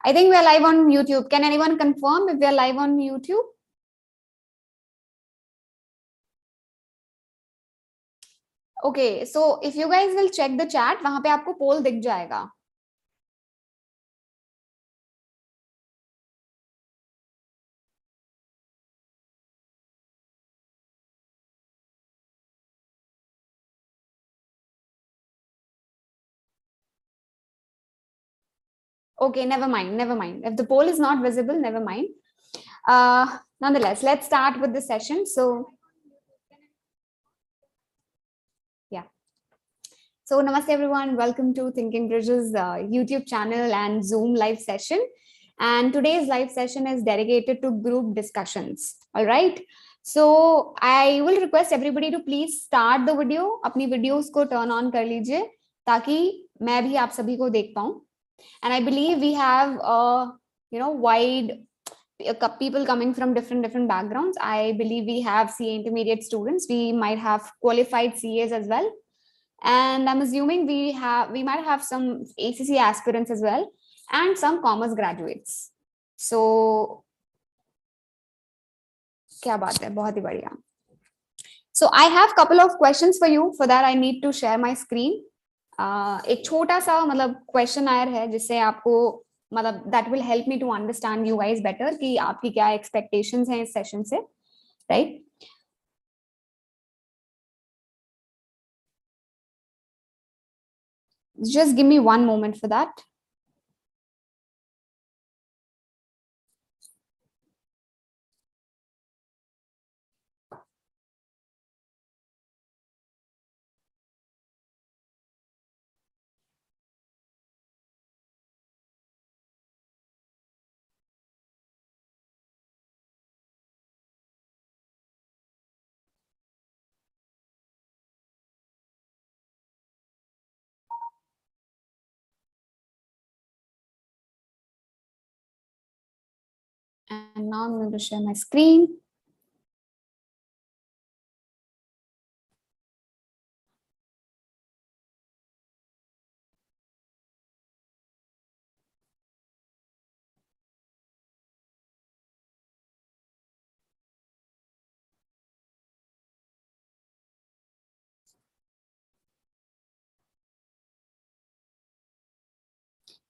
I think we are live on YouTube. Can anyone confirm if we are live on YouTube? Okay, so if you guys will check the chat, वहां पे आपको poll दिख जाएगा. Okay, never mind, never mind. If the poll is not visible, never mind. Nonetheless, let's start with the session. So, yeah. So, namaste everyone. Welcome to Thinking Bridges YouTube channel and Zoom live session. And today's live session is dedicated to group discussions. All right. So, I will request everybody to please start the video. अपनी videos को turn on कर लीजिए ताकि मैं भी आप सभी को देख पाऊँ. And I believe we have, wide people coming from different backgrounds. I believe we have CA intermediate students. We might have qualified CAs as well. And I'm assuming we might have some ACC aspirants as well and some commerce graduates. So, क्या बात है, बहुत ही बढ़िया. So I have a couple of questions for you. For that, I need to share my screen. एक छोटा सा मतलब क्वेश्चन आयर है जिससे आपको मतलब that will help me to understand you guys better कि आपकी क्या एक्सपेक्टेशंस हैं इस सेशन से, right? Just give me one moment for that. And now I'm going to share my screen.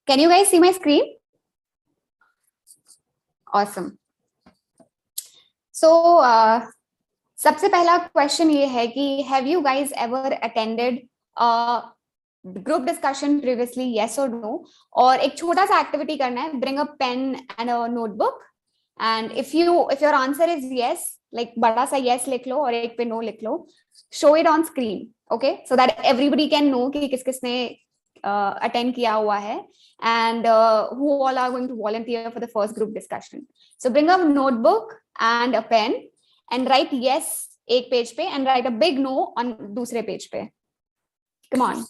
Can you guys see my screen? Awesome. So, सबसे पहला question ये है कि have you guys ever attended a group discussion previously? Yes or no? और एक छोटा सा activity करना है. Bring a pen and a notebook. And if your answer is yes, like बड़ा सा yes लिख लो और एक पे no लिख लो. Show it on screen, okay? So that everybody can know कि किसने attend किया हुआ है and who all are going to volunteer for the first group discussion. So bring a notebook and a pen and write yes एक page पे and write a big no on दूसरे page पे. Come on.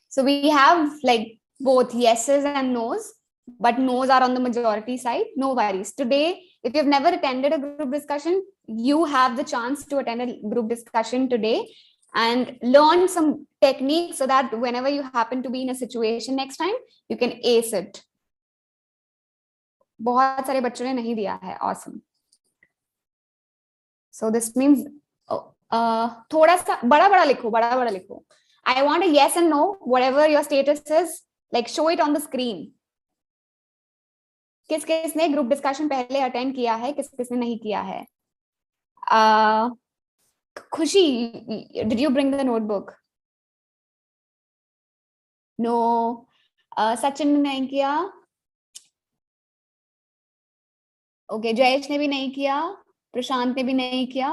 So we have like both yeses and nos, but nos are on the majority side. No worries. Today, if you've never attended a group discussion, you have the chance to attend a group discussion today and learn some techniques so that whenever you happen to be in a situation next time, you can ace it. बहुत सारे बच्चों ने नहीं दिया है. Awesome. So this means थोड़ा सा बड़ा लिखो. I want a yes and no, whatever your status is, like show it on the screen. किसने ग्रुप डिस्कशन पहले अटेंड किया है, किसने नहीं किया है? खुशी, did you bring the notebook? No. Sachin ने नहीं किया. Okay, जयेश ने भी नहीं किया, प्रशांत ने भी नहीं किया.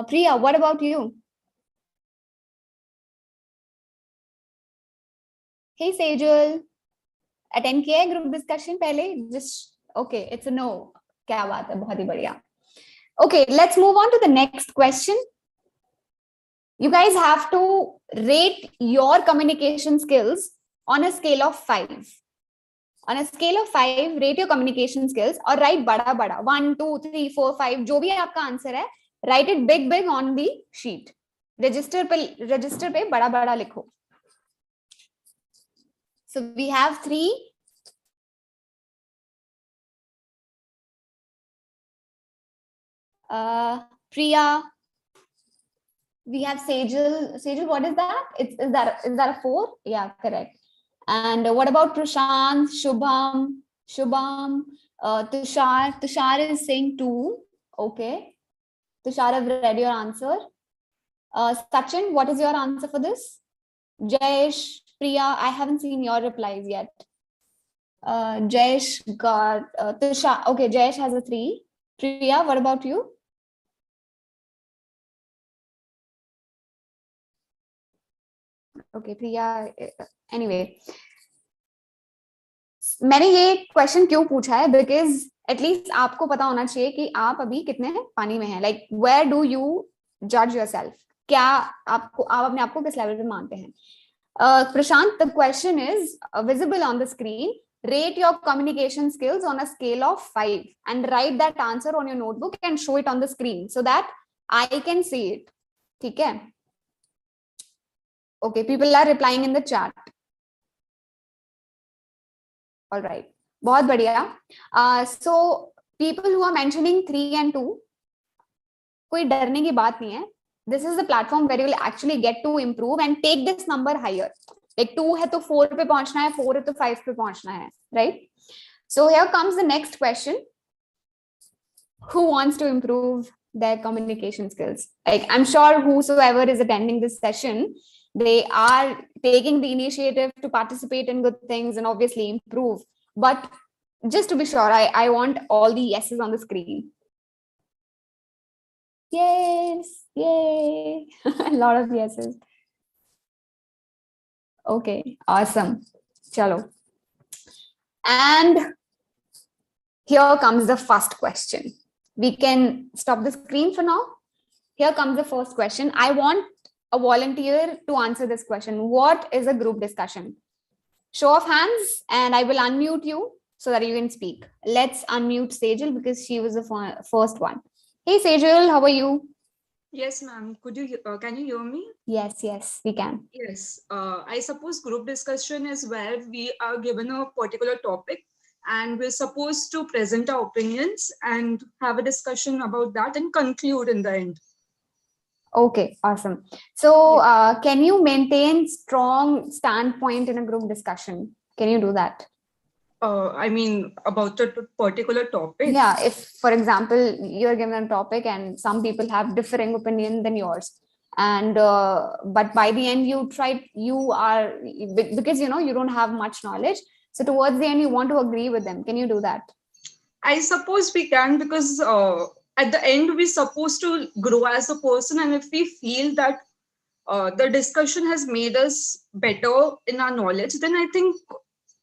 Priya, what about you? Hey Sejal, attend किया है ग्रुप डिस्कशन पहले? Just okay, it's a no. क्या बात है, बहुत ही बढ़िया. Okay, let's move on to the next question. You guys have to rate your communication skills on a scale of 5. On a scale of 5, rate your communication skills और write बड़ा 1, 2, 3, 4, 5 जो भी आपका आंसर है, write it big on the sheet. Register पे बड़ा बड़ा लिखो. So we have 3. Priya. We have Sejal. Sejal, what is that? Is that a 4? Yeah, correct. And what about Prashant, Shubham, Tushar? Tushar is saying 2. Okay. Tushar, I've read your answer. Sachin, what is your answer for this? Jayesh, Priya, I haven't seen your replies yet. Jayesh got Tushar. Okay, Jayesh has a 3. Priya, what about you? Okay, Priya. Anyway, मैंने ये question क्यों पूछा है, because at least आपको पता होना चाहिए कि आप अभी कितने पानी में हैं. लाइक वेयर डू यू जज योरसेल्फ? क्या आप अपने आप को किस लेवल पे मानते हैं? Prashant, the question is visible on the screen. Rate your communication skills on a scale of 5 and write that answer on your notebook and show it on the screen so that I can see it. ठीक है? Okay, people are replying in the chat. All right, बहुत बढ़िया. So people who are mentioning 3 and 2, कोई डरने की बात नहीं है. This is the platform where you will actually get to improve and take this number higher. Like 2 है तो 4 पे पहुंचना है, 4 है तो 5 पे पहुंचना है, right? So here comes the next question. Who wants to improve their communication skills? Like I'm sure whosoever is attending this session, they are taking the initiative to participate in good things and obviously improve. But just to be sure, I want all the yeses on the screen. Yes, yay. A lot of yeses. Okay, awesome. Chalo. And here comes the first question. We can stop the screen for now. Here comes the first question. I want a volunteer to answer this question. What is a group discussion? Show of hands, and I will unmute you so that you can speak. Let's unmute Sejal because she was the first one. Hey Sejal, how are you? Yes, ma'am. Can you hear me? Yes, we can. Yes. I suppose group discussion is where we are given a particular topic and we're supposed to present our opinions and have a discussion about that and conclude in the end. Okay, awesome. So can you maintain strong standpoint in a group discussion? Can you do that? I mean, about a particular topic. Yeah, if for example you're given a topic and some people have differing opinion than yours, and but by the end you are, because you don't have much knowledge, so towards the end you want to agree with them. Can you do that? I suppose we can, because at the end we're supposed to grow as a person, and if we feel that the discussion has made us better in our knowledge, then I think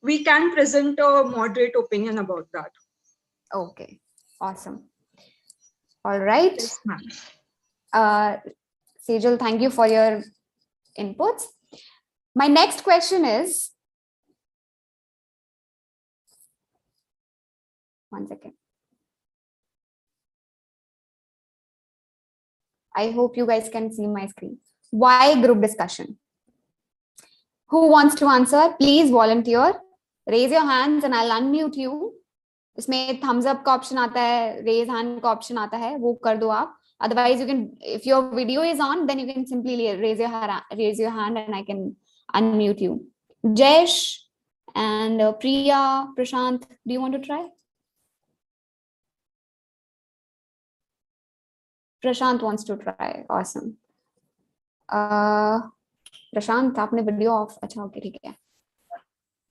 we can present a moderate opinion about that. Okay, awesome. All right. Yes, ma'am. Sejal, thank you for your inputs. My next question is, one second. I hope you guys can see my screen. Why group discussion? Who wants to answer? Please volunteer. Raise your hands and I'll unmute you. इसमें thumbs up का option आता है, raise hand का option आता है, वो कर दो आप. Otherwise, you can, if your video is on, then you can simply raise your hand and I can unmute you. Jesh and Priya, Prashant, do you want to try? Prashant wants to try. Awesome. प्रशांत, आपने video of? अच्छा, okay, ठीक है.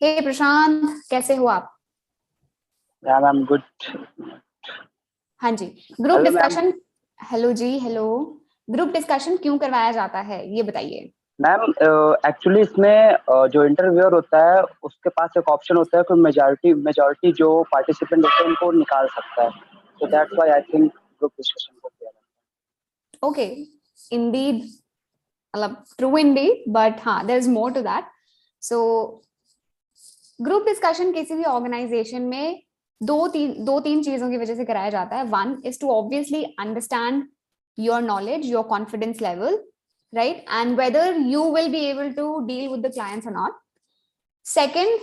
हे प्रशांत, कैसे हो आप? Ma'am good. हाँ जी. Group discussion. Hello जी, हेलो. ग्रुप डिस्कशन क्यों करवाया जाता है, ये बताइए. मैम एक्चुअली इसमें जो इंटरव्यूअर होता है उसके पास एक ऑप्शन होता है कि मेजॉरिटी जो पार्टिसिपेंट होते हैं उनको निकाल सकता है. So that's why I think group discussion को किया जाता है. ओके, इंडीड, मतलब ट्रू इंडीड, बट हाँ, there is more to that. So group discussion किसी भी ऑर्गेनाइजेशन में दो तीन चीजों की वजह से कराया जाता है. One is to obviously understand your knowledge, your confidence level. right? And whether you will be able to deal with the clients or not. Second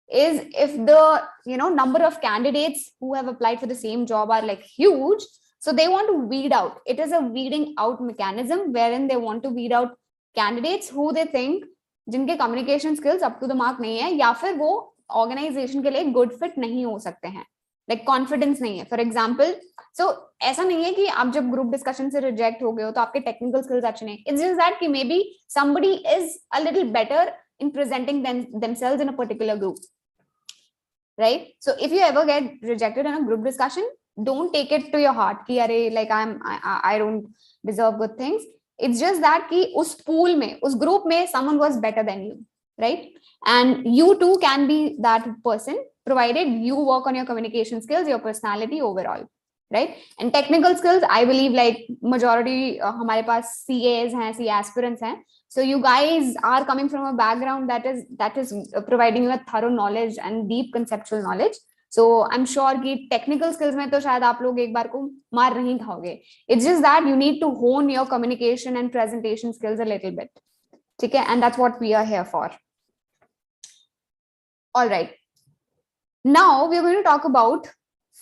is if the number of candidates who have applied for the same job are like huge, so they want to weed out. It is a weeding out mechanism wherein they want to weed out candidates who they think जिनके communication skills up to the mark नहीं है, या फिर वो organization के लिए good fit नहीं हो सकते हैं, like confidence नहीं है. For example, so ऐसा नहीं है कि आप जब group discussion से reject हो गए हो तो आपके technical skills अच्छे नहीं. It's just that कि maybe somebody is a little better in presenting themselves in a particular group, right? So if you ever get rejected in a group discussion, don't take it to your heart कि अरे like I don't deserve good things. It's just that कि उस pool में, उस group में someone was better than you, right? And you too can be that person provided you work on your communication skills, your personality overall, right? And technical skills, I believe like majority हमारे पास CAs हैं, CA aspirants हैं. So you guys are coming from a background that is providing you a thorough knowledge and deep conceptual knowledge. So I'm sure कि technical skills में तो शायद आप लोग एक बार को मार नहीं खाओगे. It's just that you need to hone your communication and presentation skills a little bit. ठीक है? And that's what we are here for. All right. Now we're going to talk about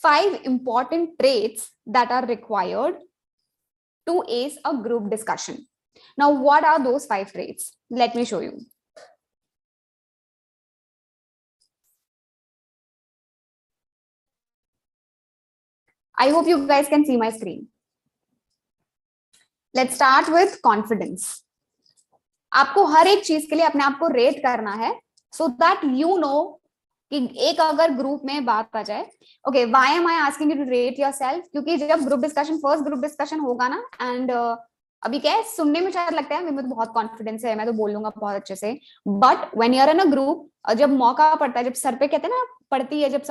5 important traits that are required to ace a group discussion. Now, what are those 5 traits? Let me show you. I hope you guys can see my screen. Let's start with confidence. आपको हर एक चीज के लिए अपने आप को rate करना है so that you know कि एक अगर ग्रुप में बात आ जाए. Okay, why am I asking you to rate yourself? क्योंकि जब group discussion, first group discussion होगा ना, एंड अभी क्या है, सुनने में शायद लगता है मेरे में तो बहुत कॉन्फिडेंस है, मैं तो बोल लूंगा बहुत अच्छे से, but when you are in a group, जब मौका पड़ता है, जब सर पे कहते हैं ना पड़ती है, जब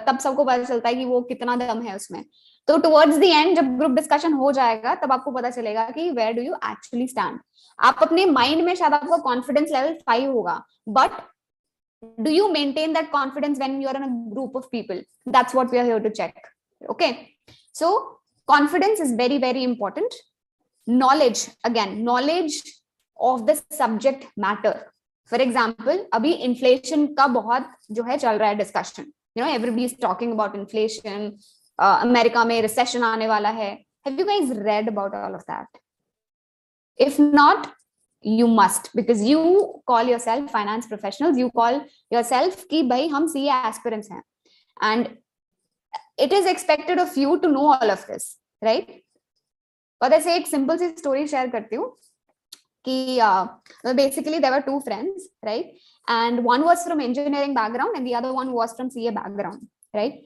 तब सबको पता चलता है कि वो कितना दम है उसमें. तो टुवर्ड्स द एंड जब ग्रुप डिस्कशन हो जाएगा तब आपको पता चलेगा कि where do you actually stand. आप अपने माइंड में शायद आपका कॉन्फिडेंस लेवल 5 होगा, but do you maintain that confidence when you're in a group of people? That's what we are here to check. Okay, so confidence is very, very important. Knowledge, again, knowledge of the subject matter. For example, अभी inflation का बहुत जो है चल रहा है discussion. You know, everybody is talking about inflation. America में recession आने वाला है. Have you guys read about all of that? If not, you must, because you call yourself finance professionals, you call yourself कि भाई हम CA aspirants हैं, and it is expected of you to know all of this, right? और ऐसे एक simple सी story share करती हूँ कि basically there were 2 friends, right? And one was from engineering background and the other one was from CA background, right?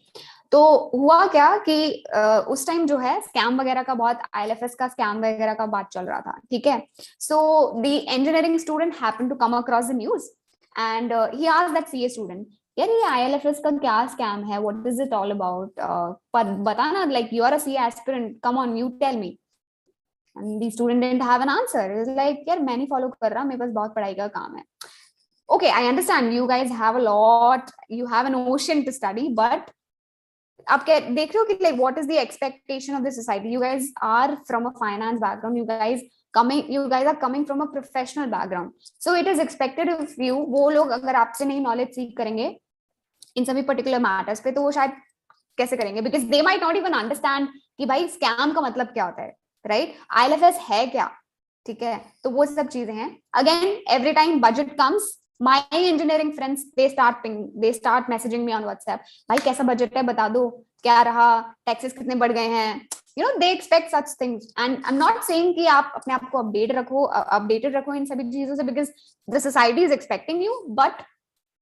तो हुआ क्या कि उस टाइम जो है स्कैम वगैरह का बहुत, ILFS का स्कैम वगैरह का बात चल रहा था, ठीक है. So the engineering student happened to come across the news and he asked that CA student, यार ये ILFS का क्या स्कैम है, what is it all about, पर बता ना, like you are a CA aspirant, come on you tell me. And the student didn't have an answer. Is like, यार मैं नहीं फॉलो कर रहा, मेरे पास बहुत पढ़ाई का काम है. Okay, I understand you guys have a lot, you have an ocean to study, but आप क्या देख रहे हो कि like what is the expectation of the society? You guys are from a finance background, you guys are coming from a professional background, so it is expected of you. वो लोग अगर आपसे नहीं knowledge सीख करेंगे इन सभी particular matters पे, तो वो शायद कैसे करेंगे, because they might not even understand कि भाई scam का मतलब क्या होता है, right? ILFS है क्या, ठीक है. तो वो सब चीजें हैं. Again, every time budget comes, my engineering friends, they start messaging me on WhatsApp, भाई कैसा बजट है बता दो, क्या रहा, टैक्सेस कितने बढ़ गए हैं. You know, they expect such things, and I'm not saying कि आप अपने आप को updated रखो इन सभी चीजों से, because the society is expecting you, but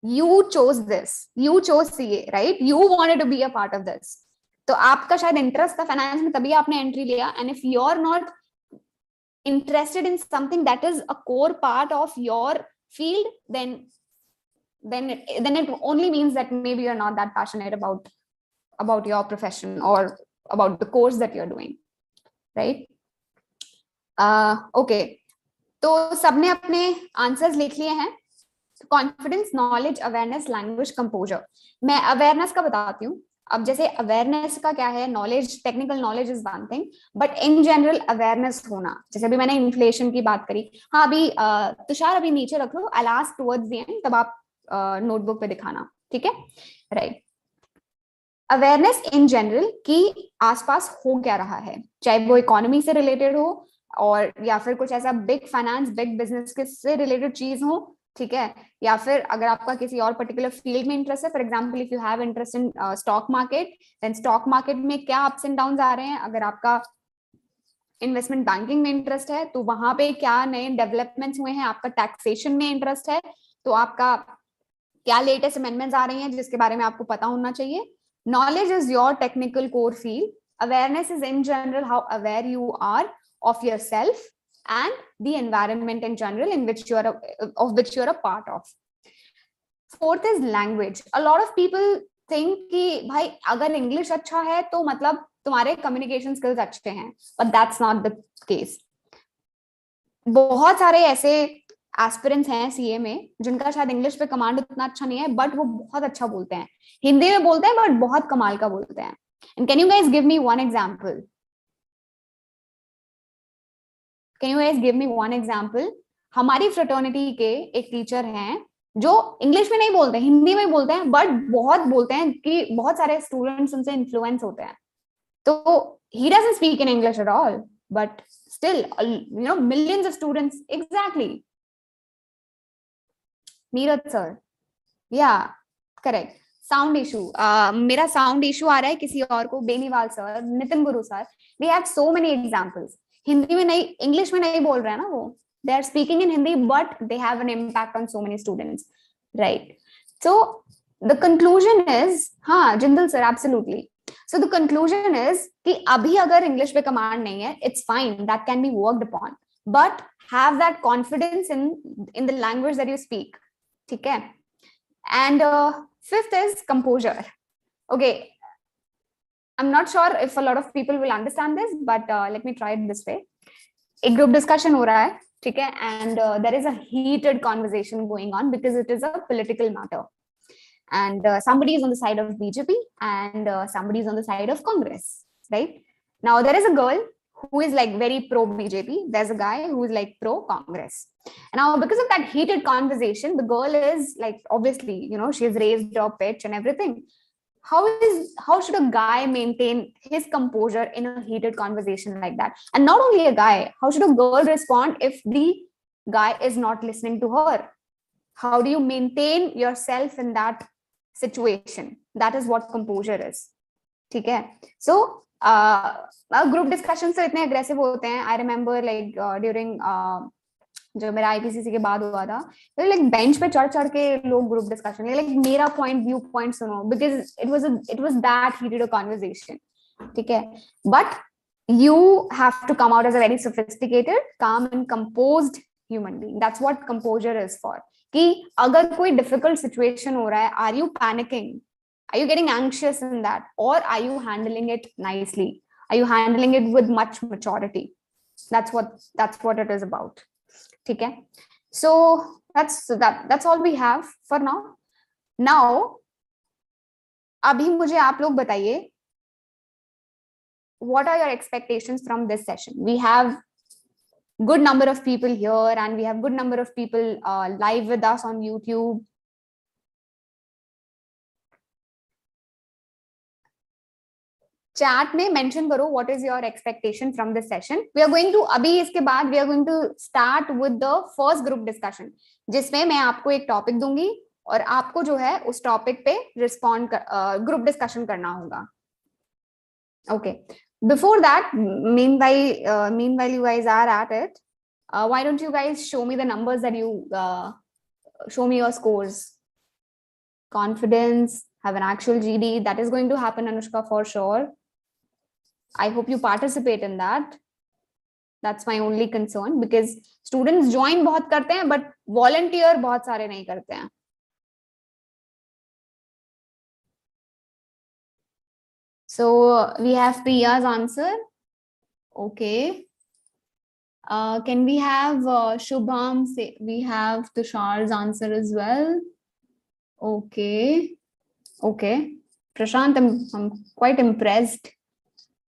you chose this, you chose CA, right? You wanted to be a part of this. तो आपका शायद इंटरेस्ट था फाइनेंस में, तभी आपने एंट्री लिया. And if you're not interested in something that is a core part of your field, then it only means that maybe you're not that passionate about your profession or about the course that you're doing, right? Okay, तो सबने अपने answers लिख लिए हैं. Confidence, knowledge, awareness, language, composer. मैं awareness का बताती हूँ. अब जैसे अवेयरनेस का क्या है, knowledge, technical knowledge is one thing, but in general awareness होना, जैसे अभी मैंने इन्फ्लेशन की बात करी, हाँ अभी तुषार अभी नीचे रख लो, I ask towards the end, तब आप नोटबुक पे दिखाना, ठीक है, राइट। अवेयरनेस इन जनरल कि आसपास हो क्या रहा है, चाहे वो इकोनॉमी से रिलेटेड हो और या फिर कुछ ऐसा बिग फाइनेंस, बिग बिजनेस के से रिलेटेड चीज हो, ठीक है, या फिर अगर आपका किसी और पर्टिकुलर फील्ड में इंटरेस्ट है, for example if you have interest in stock market, then stock market में क्या अप्स एंड डाउन्स आ रहे हैं, अगर आपका इन्वेस्टमेंट बैंकिंग में इंटरेस्ट है तो वहां पे क्या नए डेवलपमेंट्स हुए हैं, आपका टैक्सेशन में इंटरेस्ट है तो आपका क्या लेटेस्ट अमेंडमेंट्स आ रही हैं जिसके बारे में आपको पता होना चाहिए। Knowledge is your technical core field. Awareness is in general how aware you are of yourself and the environment in general in which you are a part of. Fourth is language. A lot of people think कि भाई अगर English अच्छा है तो मतलब तुम्हारे communication skills अच्छे हैं, but that's not the case. बहुत सारे ऐसे एस्पिरेंट्स हैं सीए में जिनका शायद इंग्लिश पे कमांड उतना अच्छा नहीं है, बट वो बहुत अच्छा बोलते हैं, हिंदी में बोलते हैं बट बहुत कमाल का बोलते हैं। And can you guys give me one example? Can you guys give me one example? हमारी फ्रेटर्निटी के एक टीचर हैं जो इंग्लिश में नहीं बोलते, हिंदी में बोलते हैं, बट बहुत बोलते हैं कि बहुत सारे स्टूडेंट्स उनसे इन्फ्लुएंस होते हैं। तो he doesn't speak in English at all, but still, millions of students. Exactly. Neeraj sir, या करेक्ट। साउंड इशू, मेरा साउंड इशू आ रहा है किसी और को, Beniwal sir, Nitin Guru sir, we have so many examples. Hindi में नहीं, इंग्लिश में नहीं बोल रहे हैं ना वो, they are speaking in Hindi but they have an impact on so many students, right? So the conclusion is, हाँ Jindal sir, absolutely. So the conclusion is कि अभी अगर इंग्लिश पे कमांड नहीं है, it's fine, that can be worked upon, but have that confidence in the language that you speak, ठीक है? And fifth is composure. Okay, I'm not sure if a lot of people will understand this, but let me try it this way. एक group discussion हो रहा है, ठीक है, and there is a heated conversation going on because it is a political matter, and somebody is on the side of BJP and somebody is on the side of Congress, right? Now there is a girl who is like very pro BJP, there's a guy who is like pro Congress. And now because of that heated conversation, the girl is like, obviously, she's raised her pitch and everything. How should a guy maintain his composure in a heated conversation like that? And not only a guy, how should a girl respond if the guy is not listening to her? How do you maintain yourself in that situation? That is what composure is, ठीक है? So group discussion से इतने aggressive होते हैं। I remember like during जो मेरा IPCC के बाद हुआ था, लाइक बेंच पे चढ़ चढ़ के लोग ग्रुप डिस्कशन, लाइक मेरा व्यू पॉइंट सुनो, because it was that heated a conversation, ठीक है? But you have to come out as a very sophisticated, calm and composed human being. That's what composure is for. कि अगर कोई difficult situation हो रहा है, are you panicking? Are you getting anxious in that, or are you handling it nicely? Are you handling it with much maturity? That's what it is about. Okay, so that's all we have for now. Now abhi mujhe aap log bataiye, what are your expectations from this session? We have good number of people here and we have good number of people live with us on YouTube. Chat में mention करो what is your expectation from this session. We are going to, अभी इसके बाद we are going to start with the first group discussion, जिसमें मैं आपको एक topic दूंगी और आपको जो है उस टॉपिक पे रिस्पॉन्ड ग्रुप डिस्कशन करना होगा। Okay, before that, meanwhile you guys are at it, why don't you guys show me the numbers that you show me your scores? Confidence, have an actual GD, that is going to happen, Anushka, for sure. I hope you participate in that. That's my only concern, because students join बहुत करते हैं but volunteer बहुत सारे नहीं करते हैं। So we have Priya's answer. Okay. Can we have Shubham say? We have Tushar's answer as well. Okay. Okay. Prashant, I'm quite impressed.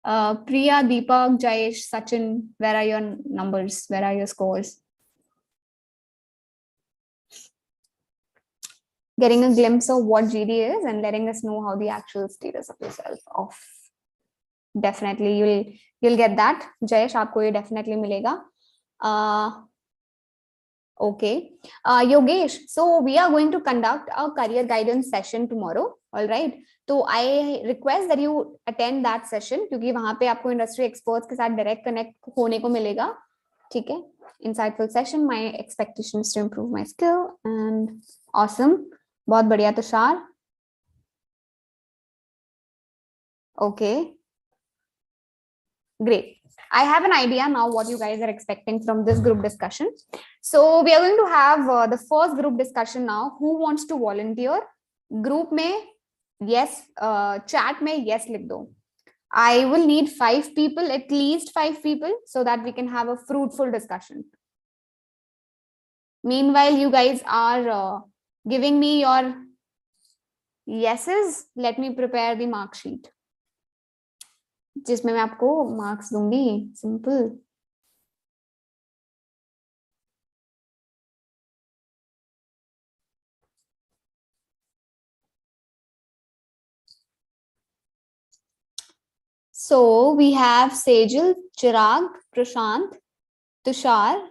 Priya, Deepak, Jayesh, Sachin, where are your numbers? Where are your scores? Getting a glimpse of what GD is and letting us know how the actual status of yourself of. Definitely you'll get that. Jayesh, आपको ये definitely मिलेगा. Okay. Yogesh, so we are going to conduct a career guidance session tomorrow. All right. So I request that you attend that session क्योंकि वहां पे आपको industry experts के साथ direct connect होने को मिलेगा. ठीक है. Insightful session. My expectation is to improve my skill and awesome. बहुत बढ़िया Tushar. Okay. Great. I have an idea now what you guys are expecting from this group discussion. So we are going to have the first group discussion now. Who wants to volunteer? Group में yes, chat में yes लिख दो. I will need 5 people, at least 5 people, so that we can have a fruitful discussion. Meanwhile, you guys are giving me your yeses. Let me prepare the mark sheet. जिसमें मैं आपको marks दूंगी. Simple. So we have Sejal, Chirag, Prashant, Tushar,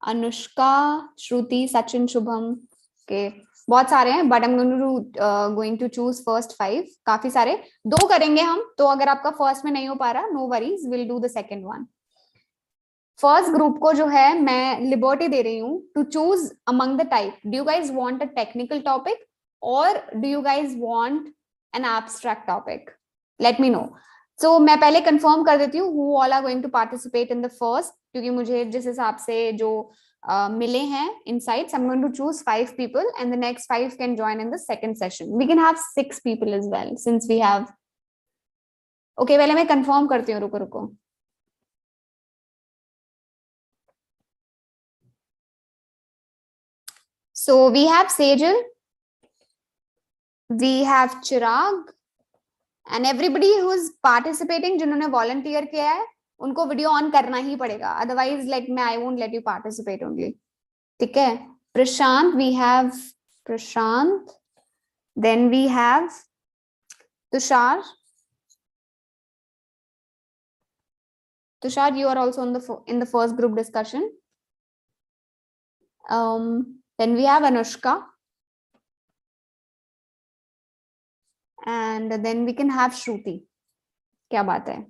Anushka, Shruti, Sachin, Shubham. Okay, बहुत सारे हैं, but I'm going to choose first 5. काफी सारे. 2 करेंगे हम, तो अगर आपका first में नहीं हो पा रहा, no worries, we'll do the second one. First group को जो है मैं liberty दे रही हूँ to choose among the type. Do you guys want a technical topic or do you guys want an abstract topic? Let me know. So मैं पहले confirm कर देती हूँ who all are going to participate in the first, क्योंकि मुझे जिस हिसाब से जो मिले हैं insights, I'm going to choose 5 people and the next 5 can join in the second session. We can have 6 people as well since we have. Okay, पहले मैं confirm करती हूँ. रुको. So we have Sejal, we have Chirag, and everybody who's participating, जिन्होंने volunteer किया है, उनको video on करना ही पड़ेगा. Otherwise, like I won't let you participate only. ठीक है? Prashant, we have Prashant. Then we have Tushar. Tushar, you are also in the first group discussion. Then we have Anushka. And then we can have Shruti. क्या बात है?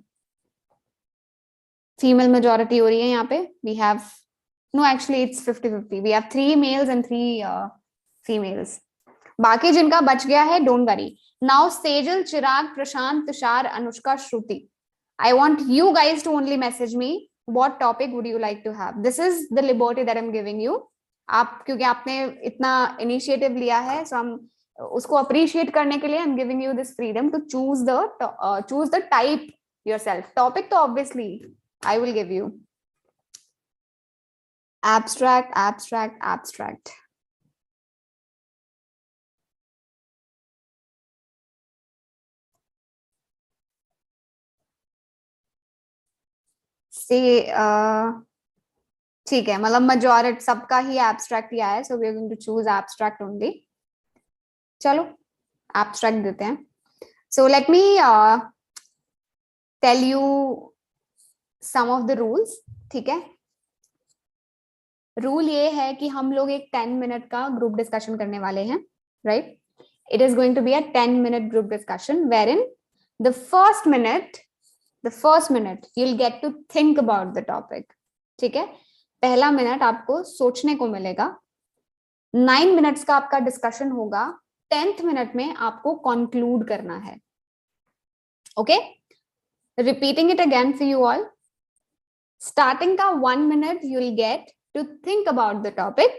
Female majority हो रही है यहाँ पे. We have, no, actually it's 50-50. We have 3 males and 3 females. बाकी जिनका बच गया है, don't worry. Now Sejal, Chirag, Prashant, Tushar, Anushka, Shruti. I want you guys to only message me what topic would you like to have. This is the liberty that I'm giving you. आप क्योंकि आपने इतना initiative लिया है, so हम उसको appreciate करने के लिए I'm giving you this freedom to choose the type yourself. Topic तो obviously I will give you. Abstract. See, ठीक है, मतलब majority सबका ही abstract ही आया है, so we are going to choose abstract only. चलो abstract देते हैं. So let me tell you some of the rules. ठीक है? Rule ये है कि हम लोग एक 10 minute का group discussion करने वाले हैं, right? It is going to be a 10-minute group discussion wherein the first minute you'll get to think about the topic. ठीक है? पहला मिनट आपको सोचने को मिलेगा. 9 minutes का आपका डिस्कशन होगा. 10th मिनट में आपको conclude करना है. Okay? Repeating it again for you all. Starting का 1 minute you'll get to think about the topic.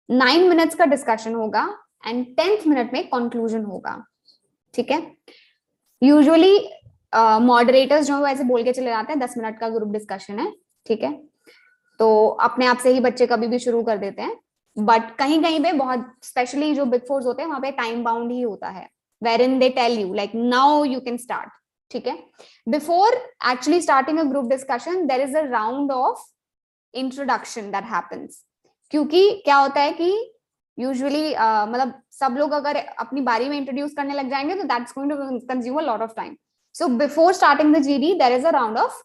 9 minutes का डिस्कशन होगा and 10th मिनट में conclusion होगा. ठीक है? Usually moderators जो ऐसे बोल के चले जाते हैं 10 मिनट का ग्रुप डिस्कशन है. ठीक है? तो अपने आप से ही बच्चे कभी भी शुरू कर देते हैं, बट कहीं कहीं पे बहुत स्पेशली जो बिग फोर्स होते हैं वहां पे टाइम बाउंड ही होता है. wherein they tell you like now you can start. ठीक है? Before actually starting a group discussion, there is a round of introduction that happens. क्योंकि क्या होता है कि यूजुअली मतलब सब लोग अगर अपनी बारी में इंट्रोड्यूस करने लग जाएंगे तो that's going to consume a lot of time. So before starting the GD there is a round of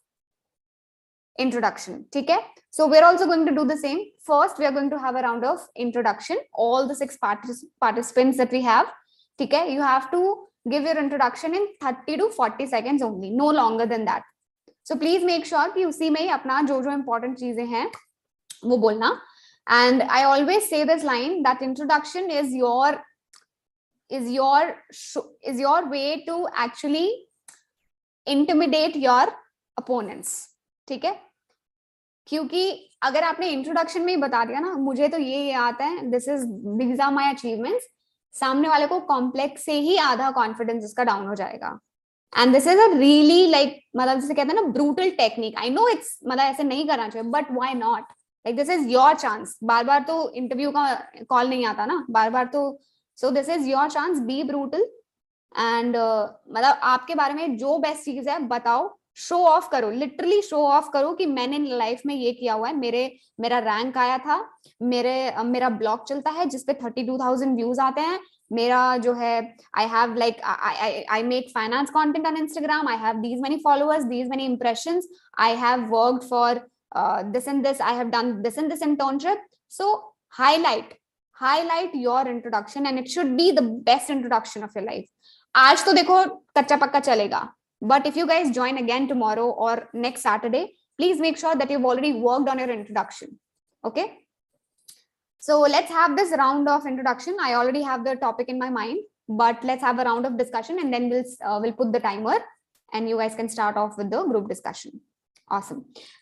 introduction. ठीक है? So we're also going to do the same. First, we are going to have a round of introduction. All the 6 participants that we have. ठीक है? You have to give your introduction in 30 to 40 seconds only, no longer than that. So please make sure कि उसी में ही अपना जो important चीजें हैं वो बोलना. And I always say this line that introduction is your way to actually intimidate your opponents. ठीक है? क्योंकि अगर आपने इंट्रोडक्शन में ही बता दिया ना मुझे तो ये आता है, these are my achievements, सामने वाले को कॉम्प्लेक्स से ही आधा कॉन्फिडेंस इसका डाउन हो जाएगा. And this is a really like मतलब जैसे कहते हैं ना brutal technique. I know it's मतलब ऐसे नहीं करना चाहिए but why not. Like this is your chance. बार बार तो इंटरव्यू का कॉल नहीं आता ना बार बार तो. So this is your chance. Be brutal and मतलब आपके बारे में जो बेस्ट चीज है बताओ. शो ऑफ करो, लिटरली शो ऑफ करो कि मैंने लाइफ में ये किया हुआ है. मेरा रैंक आया था, मेरा ब्लॉग चलता है जिसपे 32,000 व्यूज आते हैं. मेरा जो है I have like I make finance content on Instagram. I have these many followers, these many impressions. I have worked for this and this. I have done this and this internship. So highlight your introduction and it should be the best introduction of your life. आज तो देखो कच्चा पक्का चलेगा, but if you guys join again tomorrow or next Saturday, please make sure that you've already worked on your introduction. Okay, so let's have this round of introduction. I already have the topic in my mind, but let's have a round of discussion and then we'll put the timer and you guys can start off with the group discussion. Awesome.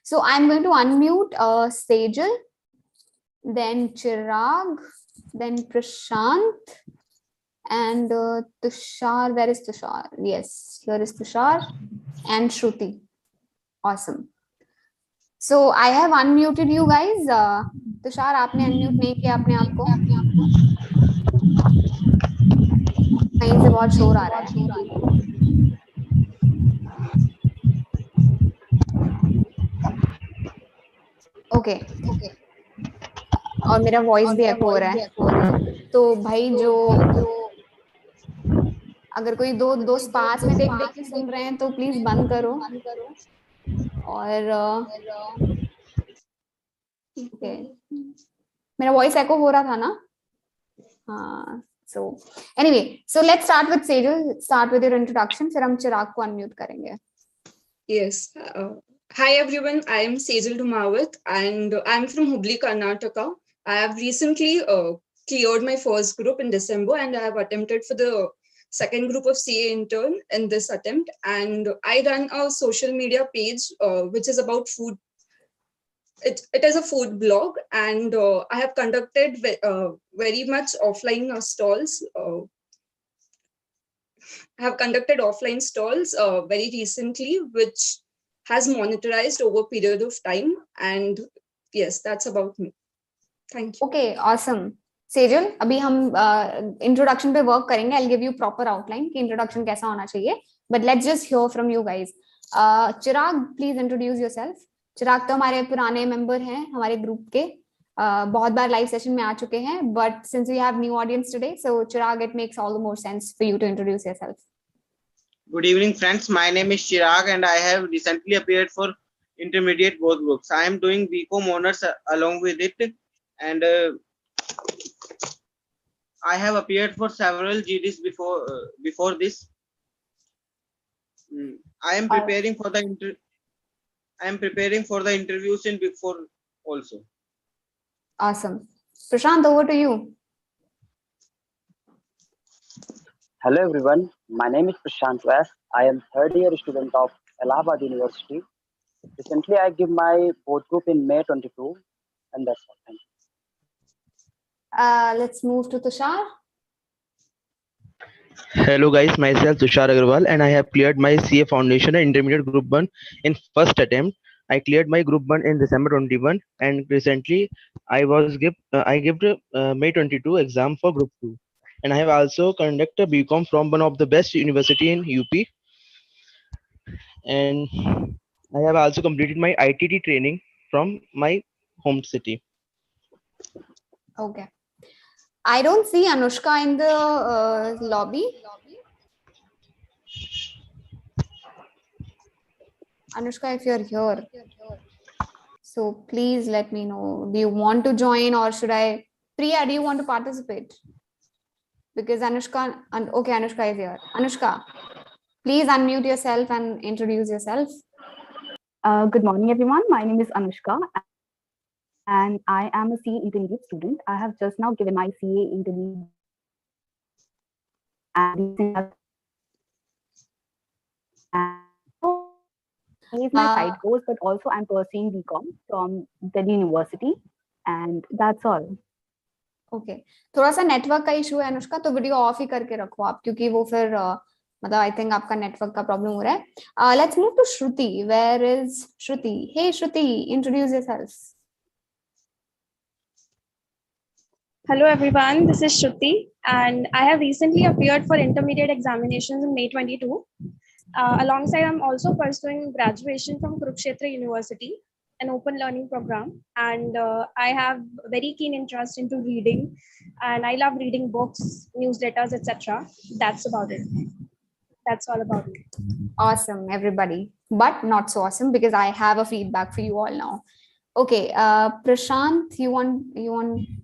So I'm going to unmute Sejal, then Chirag, then Prashant, and Tushar. Where is Tushar? Yes, here is Tushar and Shruti. Awesome. So I have unmuted you guys. Tushar, आपने unmute नहीं किया अपने आप को. कहीं से बहुत शोर आ रहा है. ओके और मेरा वॉइस भी एको हो रहा है. तो भाई जो अगर कोई दो पास में देख के सुन रहे हैं तो प्लीज बंद करो. और ओके मेरा वॉइस एको हो रहा था ना. हाँ. So anyway, so let's start with Sejal. Start with your introduction. फिर हम चिराग को अनम्यूट करेंगे. Yes. Hi everyone, I am Sejal Dhumawat and I'm from Hubli, Karnataka. I have recently cleared my first group in December and I have attempted for the second group of CA intern in this attempt. And I run a social media page which is about food. It is a food blog and I have conducted very much offline stalls. I have conducted offline stalls very recently, which has monetized over a period of time. And yes, that's about me. Thank you. Okay, awesome. Sejal, अभी हम introduction पे work करेंगे. I'll give you proper outline कि introduction कैसा होना चाहिए. But let's just hear from you guys. Chirag, please introduce yourself. चिराग तो हमारे पुराने मेंबर हैं हमारे ग्रुप के. बहुत बार लाइव सेशन में आ चुके हैं. But since we have new audience today, so Chirag, it makes all the more sense for you to introduce yourself. Good evening, friends. My name is Chirag and I have recently appeared for intermediate both books. I am doing BCom honors along with it and I have appeared for several GDs before this. I am preparing for the interviews in Big Four also. Awesome. Prashant, over to you. Hello everyone, my name is Prashant Vyas. I am third year student of Allahabad University. Recently I give my board group in May 22 and that's all. Thank you. Let's move to Tushar. Hello guys, myself Tushar Agarwal and I have cleared my CA Foundation and Intermediate Group 1 in first attempt. I cleared my Group 1 in December 21 and recently I gave May 22 exam for Group 2. and I have also conducted a BCom from one of the best university in UP, and I have also completed my ITT training from my home city. Okay. I don't see Anushka in the lobby. Anushka, if you're here, so please let me know. Do you want to join or should I? Priya, do you want to participate? Because Anushka, and okay, Anushka is here. Anushka, please unmute yourself and introduce yourself. Good morning, everyone. My name is Anushka, and I am a CA intermediate student. I have just now given my CA intermediate and is my side course, but also I'm pursuing BCom from Delhi University, and that's all. Okay थोड़ा सा network का issue है अनुष्का, तो video of ही करके रखो आप, क्योंकि वो फिर मतलब आई थिंक आपका नेटवर्क का प्रॉब्लम हो रहा है. Let's move to Shruti. Where is Shruti? Hey Shruti, introduce yourself. Hello everyone, this is Shruti and I have recently appeared for intermediate examinations in May 22. Alongside, I'm also pursuing graduation from Kurukshetra University, an open learning program, and I have very keen interest into reading and I love reading books, newsletters, etc. That's about it. That's all about it. Awesome, everybody, but not so awesome because I have a feedback for you all now. Okay, Prashant, you want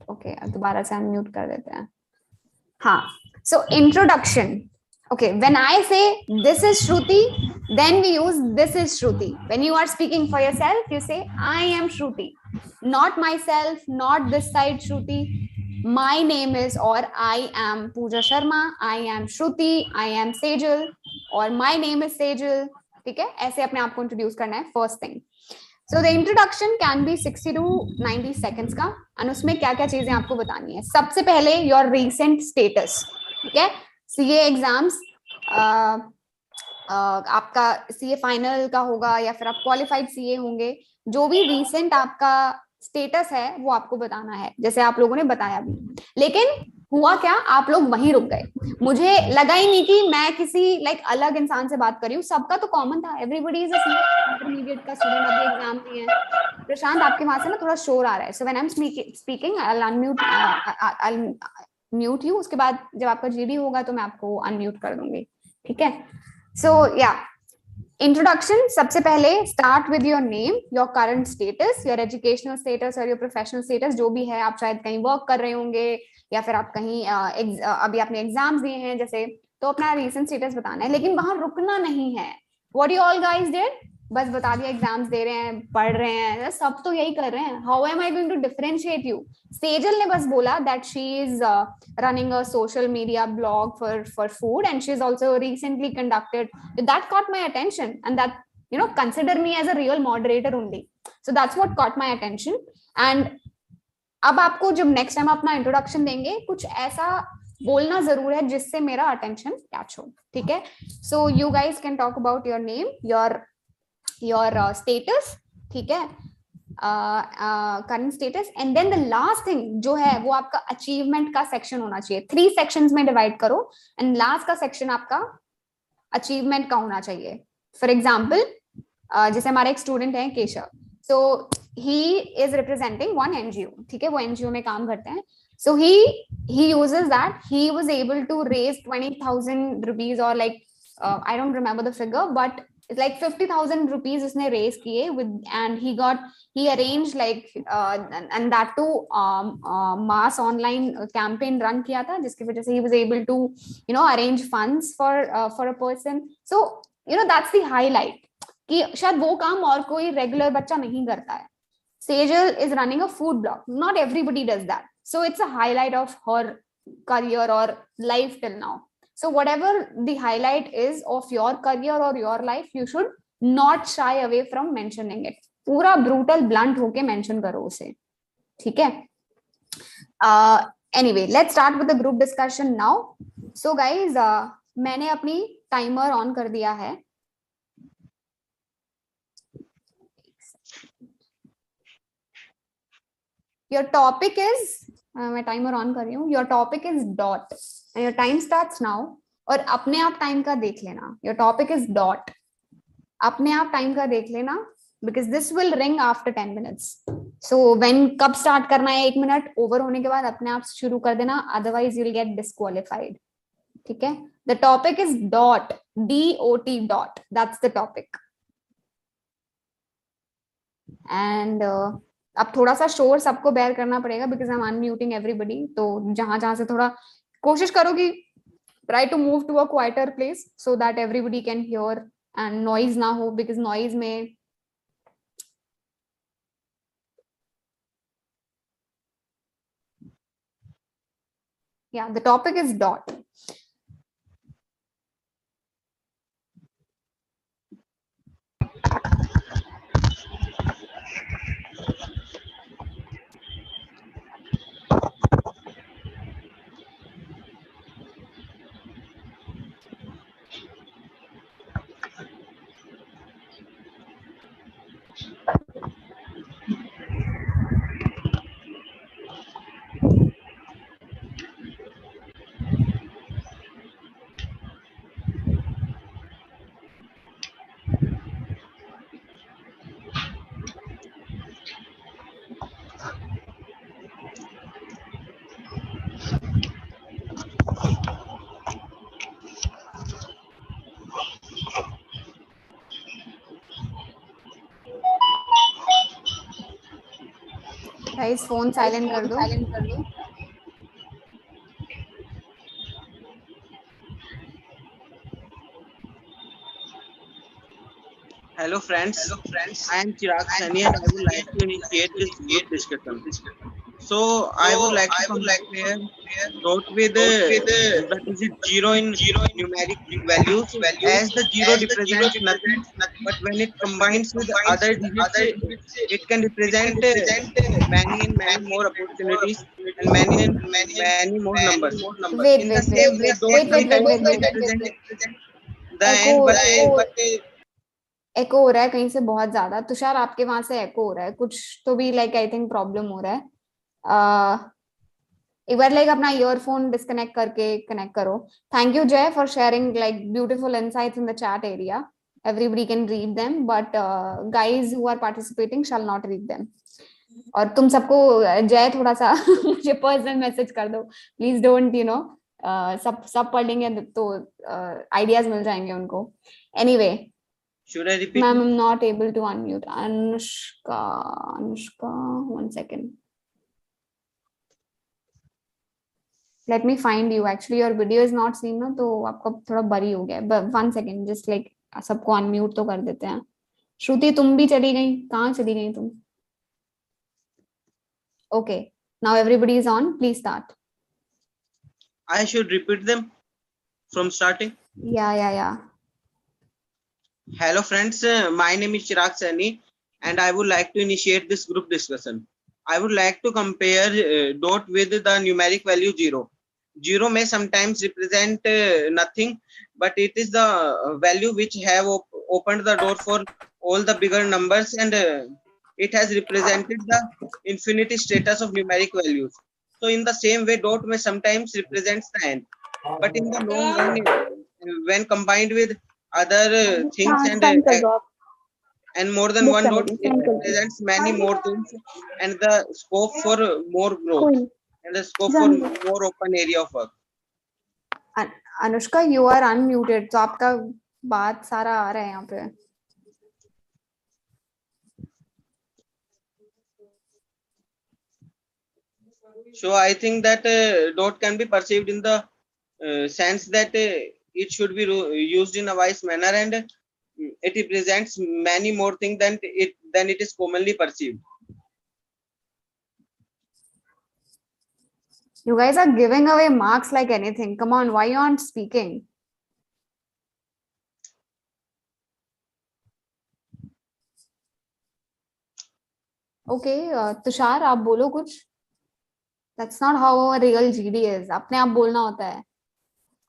okay, दोबारा से unmute कर देते हैं. हाँ, so introduction. Okay, when I say this is Shruti, then we use this is Shruti. When you are speaking for yourself, you say I am Shruti, not myself, not this side Shruti. My name is, or I am Pooja Sharma, I am Shruti, I am Sejal, or my name is Sejal. ठीक है, ऐसे अपने आप को introduce करना है. First thing. So the introduction can be 60 to 90 seconds का, और उसमें क्या क्या चीजें आपको बतानी है. सबसे पहले your recent status. ठीक है, CA एग्जाम्स आपका CA फाइनल का होगा या फिर आप क्वालिफाइड CA होंगे. जो भी रिसेंट आपका स्टेटस है वो आपको बताना है, जैसे आप लोगों ने बताया भी. लेकिन हुआ क्या, आप लोग वहीं रुक गए. मुझे लगा ही नहीं कि मैं किसी अलग इंसान से बात कर रही हूँ. सबका तो कॉमन था. एवरीबडी इज इंटरमीडिएट का स्टूडेंट, अभी एग्जाम नहीं है. प्रशांत, आपके वहां से ना थोड़ा शोर आ रहा है. So when I am speaking I will unmute, I will mute you. उसके बाद जब आपका जीडी होगा तो मैं आपको अनम्यूट कर दूंगी. ठीक है. सो या इंट्रोडक्शन. सबसे पहले start with your name, your current status, your educational status और योर प्रोफेशनल स्टेटस, जो भी है. आप शायद कहीं वर्क कर रहे होंगे या फिर आप कहीं अभी आपने एग्जाम्स दिए हैं जैसे, तो अपना रीसेंट स्टेटस बताना है. लेकिन वहां रुकना नहीं है. What you all guys did, बस बता दिया एग्जाम्स दे रहे हैं, पढ़ रहे हैं, सब तो यही कर रहे हैं. How am I going to differentiate you? Sejal ने बस बोला that she is running a social media blog for food, and she's also recently conducted that. Caught my attention, and that, you know, consider me as a real moderator only. So that's what caught my attention. And अब आपको जब next time अपना introduction देंगे, कुछ ऐसा बोलना जरूर है जिससे मेरा अटेंशन कैच हो. ठीक है. So you guys can talk about your name, your status. ठीक है, current status, and then the last thing जो है वो आपका अचीवमेंट का सेक्शन होना चाहिए. 3 सेक्शंस में डिवाइड करो, एंड लास्ट का सेक्शन आपका अचीवमेंट का होना चाहिए. फॉर एग्जाम्पल, जैसे हमारे एक स्टूडेंट है केशव, सो he is representing one NGO. ठीक है, वो NGO में काम करते हैं. So he uses that. He was able to raise 20,000 rupees or I don't remember the figure, but it's like 50,000 rupees उसने raise किए with, and he arranged and that too mass online campaign run किया था, जिसकी वजह से he was able to, you know, arrange funds for a person. So you know, that's the highlight कि शायद वो काम और कोई रेगुलर बच्चा नहीं करता है. Sejal is running a food blog. Not everybody does that. So it's a highlight of her career or life till now. So whatever the highlight is of your career or your life, you should not shy away from mentioning it. पूरा brutal blunt होके mention करो उसे. ठीक है. Anyway, let's start with the group discussion now. So guys, मैंने अपनी timer on कर दिया है. Your topic is, मैं टाइमर ऑन कर रही हूँ. Your topic is dot. and your time starts now. और अपने आप टाइम का देख लेना. Your topic is dot. अपने आप टाइम का देख लेना because this will ring after 10 minutes. So when कब start करना है, 1 मिनट over होने के बाद अपने आप शुरू कर देना, otherwise you'll get disqualified. ठीक है? The topic is dot, D-O-T dot. That's the topic. And अब थोड़ा सा शोर सबको बेयर करना पड़ेगा because I'm unmuting everybody. तो जहां से थोड़ा कोशिश करो कि try to move to a quieter place so that everybody can hear and noise ना हो, because noise में yeah, the topic is dot. Guys, phone silent कर दो. Hello friends, I am Chirag Sani and I would like to initiate this group discussion. So I would like to compare dot with the digit 0 in numeric values, as the 0 represents nothing, but when it combines with other digits, it can represent many and many more opportunities and many more numbers. In the same way, dot sometimes represent the end, but एको हो रहा है कहीं से बहुत ज्यादा. तुषार आपके वहां से एको हो रहा है कुछ तो भी, लाइक आई थिंक प्रॉब्लम हो रहा है. एक बार लाइक अपना ईयरफोन डिस्कनेक्ट करके कनेक्ट करो. Thank you Jay for sharing like beautiful insights in the chat area. Everybody can read them but guys who are participating shall not read them. और तुम सबको जय थोड़ा सा मुझे पर्सनल मैसेज कर दो प्लीज. डोंट सब पढ़ लेंगे तो आइडियाज मिल जाएंगे उनको. Anyway, should I repeat? Ma'am, I'm not able to unmute. Anushka, one second. Let me find you. Actually, your video is not seen ना, तो आपका थोड़ा बरी हो गया. But 1 second, just like सबको unmute तो कर देते हैं. श्रुति तुम भी चली गई. कहाँ चली गई तुम? Okay, now everybody is on. Please start. I should repeat them from starting. Yeah. Hello friends, my name is Chirag Sani and I would like to initiate this group discussion. I would like to compare dot with the numeric value 0. 0 may sometimes represent nothing, but it is the value which have opened the door for all the bigger numbers, and it has represented the infinity status of numeric values. So in the same way, dot may sometimes represents the end, but in the long run, when combined with other things and more than one dot, it represents many more things and the scope for more growth and the scope for more open area of work. Anushka, you are unmuted. तो आपका बात सारा आ रहा है यहाँ पे. So I think that dot can be perceived in the sense that it should be used in a wise manner, and it represents many more things than it is commonly perceived. You guys are giving away marks like anything. Come on, why you aren't speaking? Okay, Tushar आप बोलो कुछ. That's not how a real GD is. अपने आप बोलना होता है.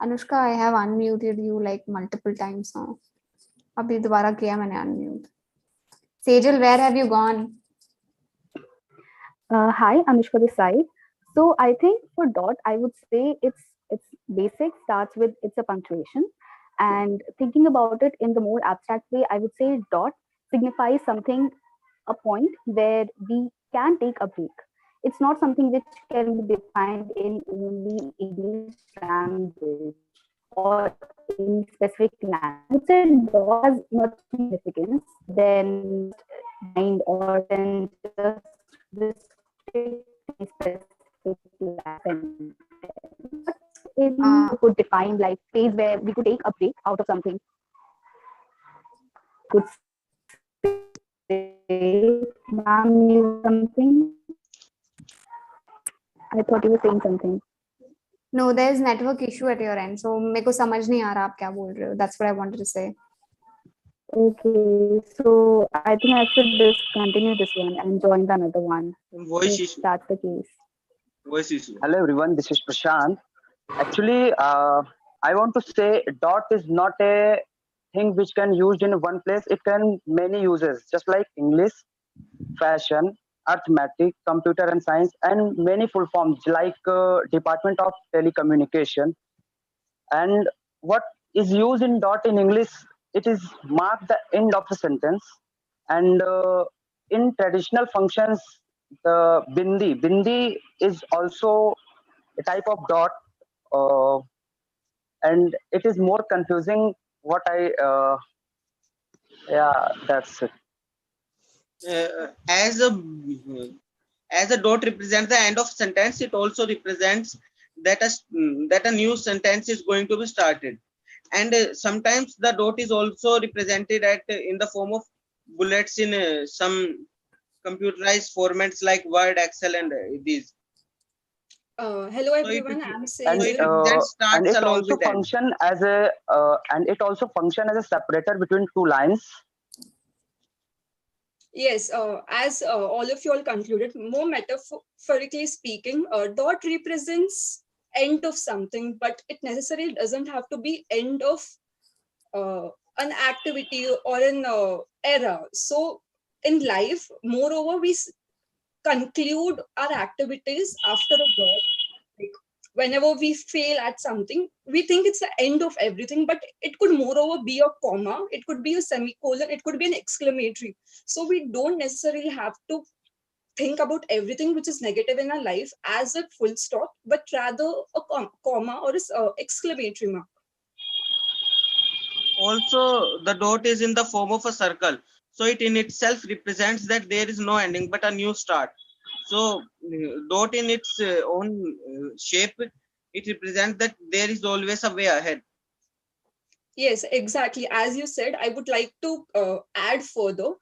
Anushka, I have unmuted you like multiple times now. अभी दोबारा किया मैंने unmute. Sejal, where have you gone? Hi, Anushka this side. So I think for dot, I would say it's It's basic, starts with it's a punctuation. And thinking about it in the more abstract way, I would say dot signifies something, a point where we can take a break. It's not something which can be defined in only English language or in specific language. I would say dot has much more significance than bind or than just restrict a specific sentence. In could define like phase where we could take a break out of something. Could say, ma'am, you something. I thought you were saying something. No, there's network issue at your end, so मेरे को समझ नहीं आ रहा आप क्या बोल रहे हो. That's what I wanted to say. Okay, so I think I should discontinue this one and join the another one. Voice If issue. that's the case. Voice issue. Hello everyone, this is Prashant. Actually, I want to say dot is not a thing which can used in one place. It can many uses, just like English, fashion, arithmetic, computer and science, and many full forms like Department of Telecommunication. And what is used in dot in English, it is mark the end of the sentence. And in traditional functions, the bindi is also a type of dot, and it is more confusing. What I yeah, that's it. As a dot represents the end of sentence, it also represents that a new sentence is going to be started. And sometimes the dot is also represented in the form of bullets in some computerized formats like Word, Excel, and these. Hello everyone, I'm And Sejal. That and starts it along also with that. function as a separator between two lines. Yes, as all of you all concluded, more metaphorically speaking, dot represents end of something, but it necessarily doesn't have to be end of an activity or an era. So in life, moreover, we conclude our activities after a dot. Like whenever we fail at something, we think it's the end of everything, but it could moreover be a comma, it could be a semicolon, it could be an exclamatory. So we don't necessarily have to think about everything which is negative in our life as a full stop, but rather a comma or a exclamatory mark. Also, the dot is in the form of a circle. So it in itself represents that there is no ending, but a new start. So dot in its own shape, it represents that there is always a way ahead. Yes, exactly. As you said, I would like to add further.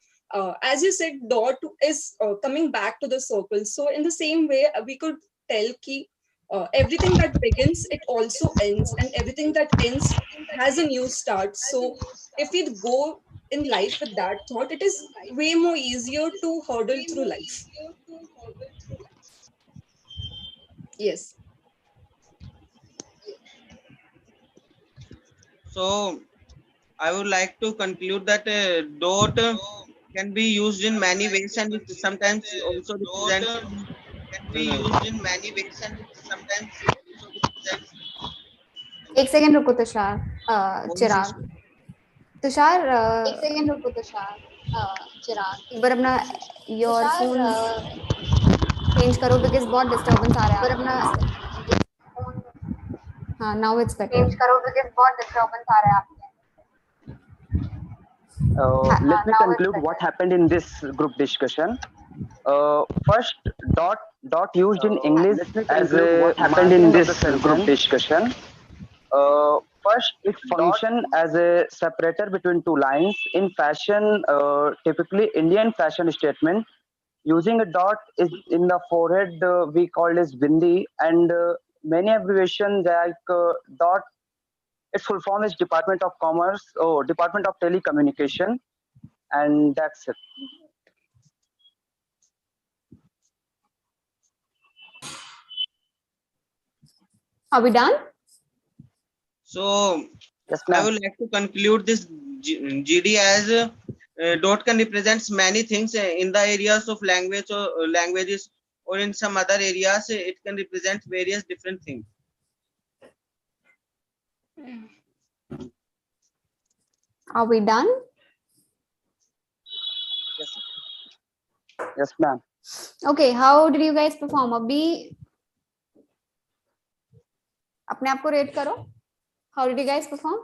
As you said, dot is coming back to the circle. So in the same way, we could tell ki everything that begins, it also ends, and everything that ends has a new start. So if we go in life with that thought, it is way more easier to hurdle through life. Yes. So I would like to conclude that dot can be used in many ways, and it sometimes also represents. एक second रुको तुषार. चिराग. तुषार एक second रुको तुषार. चिराग एक बार अपना earphone change करो because बहुत disturbance आ रहा है. अपना हाँ, नाउ इट्स बेटर. चेंज करो बिकॉज़ बहुत डिस्टर्बेंस आ रहा है आपके. Let me conclude what happened in this group discussion. First, dot used in English as a what happened in this group discussion. First, it function as a separator between two lines. In fashion, typically Indian fashion statement, using a dot is in the forehead, we call as bindi, and many abbreviations like dot. Its full form is Department of Commerce or Department of Telecommunication, and that's it. Are we done? So Yes, I ma'am. would like to conclude this GD as dot can represent many things in the areas of language or languages, or in some other areas it can represent various different things. Are we done? Yes, ma'am. Okay, how did you guys perform? अभी अपने आप को rate करो. How did you guys perform?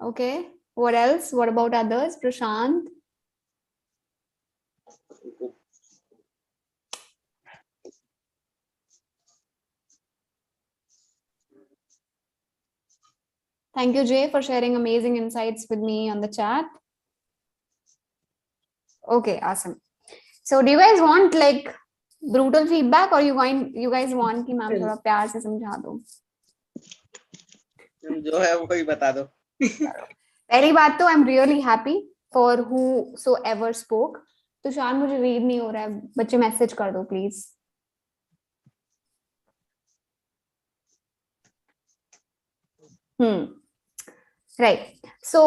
Okay. What else? What about others? Prashant? Thank you, Jay, for sharing amazing insights with me on the chat. Okay, awesome. So do you guys want like brutal feedback, or you guys want कि ma'am थोड़ा प्यार से समझा दो? जो है वो ही बता दो. पहली बात तो I'm really happy for whosoever spoke. Tushar मुझे रीड नहीं हो रहा है, बच्चे मैसेज कर दो please. Right. So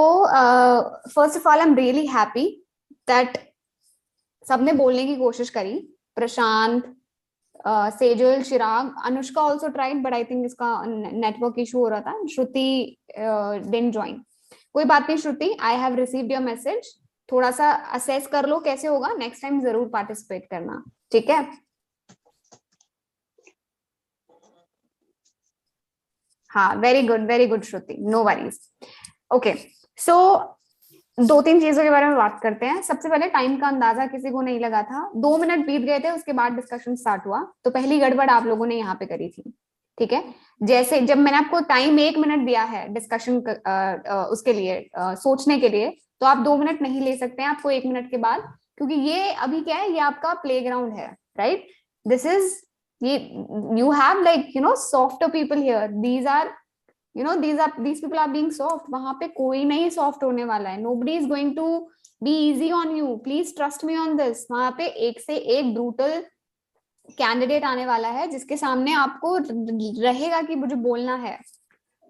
first of all, I'm really happy that सबने बोलने की कोशिश करी. Prashant, Sejal, Chirag, Anushka also tried, but I think इसका नेटवर्क इशू हो रहा था. श्रुति didn't join. कोई बात नहीं श्रुति, I have received your message. थोड़ा सा असेस कर लो कैसे होगा, नेक्स्ट टाइम जरूर पार्टिसिपेट करना, ठीक है? हाँ, वेरी गुड श्रुति, नो वरीज. ओके, सो 2-3 चीजों के बारे में बात करते हैं. सबसे पहले टाइम का अंदाजा किसी को नहीं लगा था. 2 मिनट बीत गए थे, उसके बाद डिस्कशन स्टार्ट हुआ. तो पहली गड़बड़ आप लोगों ने यहाँ पे करी थी, ठीक है? जैसे जब मैंने आपको टाइम 1 मिनट दिया है डिस्कशन उसके लिए सोचने के लिए, तो आप 2 मिनट नहीं ले सकते हैं, आपको 1 मिनट के बाद, क्योंकि ये अभी क्या है, ये आपका प्लेग्राउंड है, राइट? दिस इज ये you have like softer people here. these people are being soft. वहां पे कोई नहीं सॉफ्ट होने वाला है. nobody is going to be easy on you. please trust me on this. वहां पे एक से एक ब्रूटल कैंडिडेट आने वाला है जिसके सामने आपको रहेगा कि मुझे बोलना है,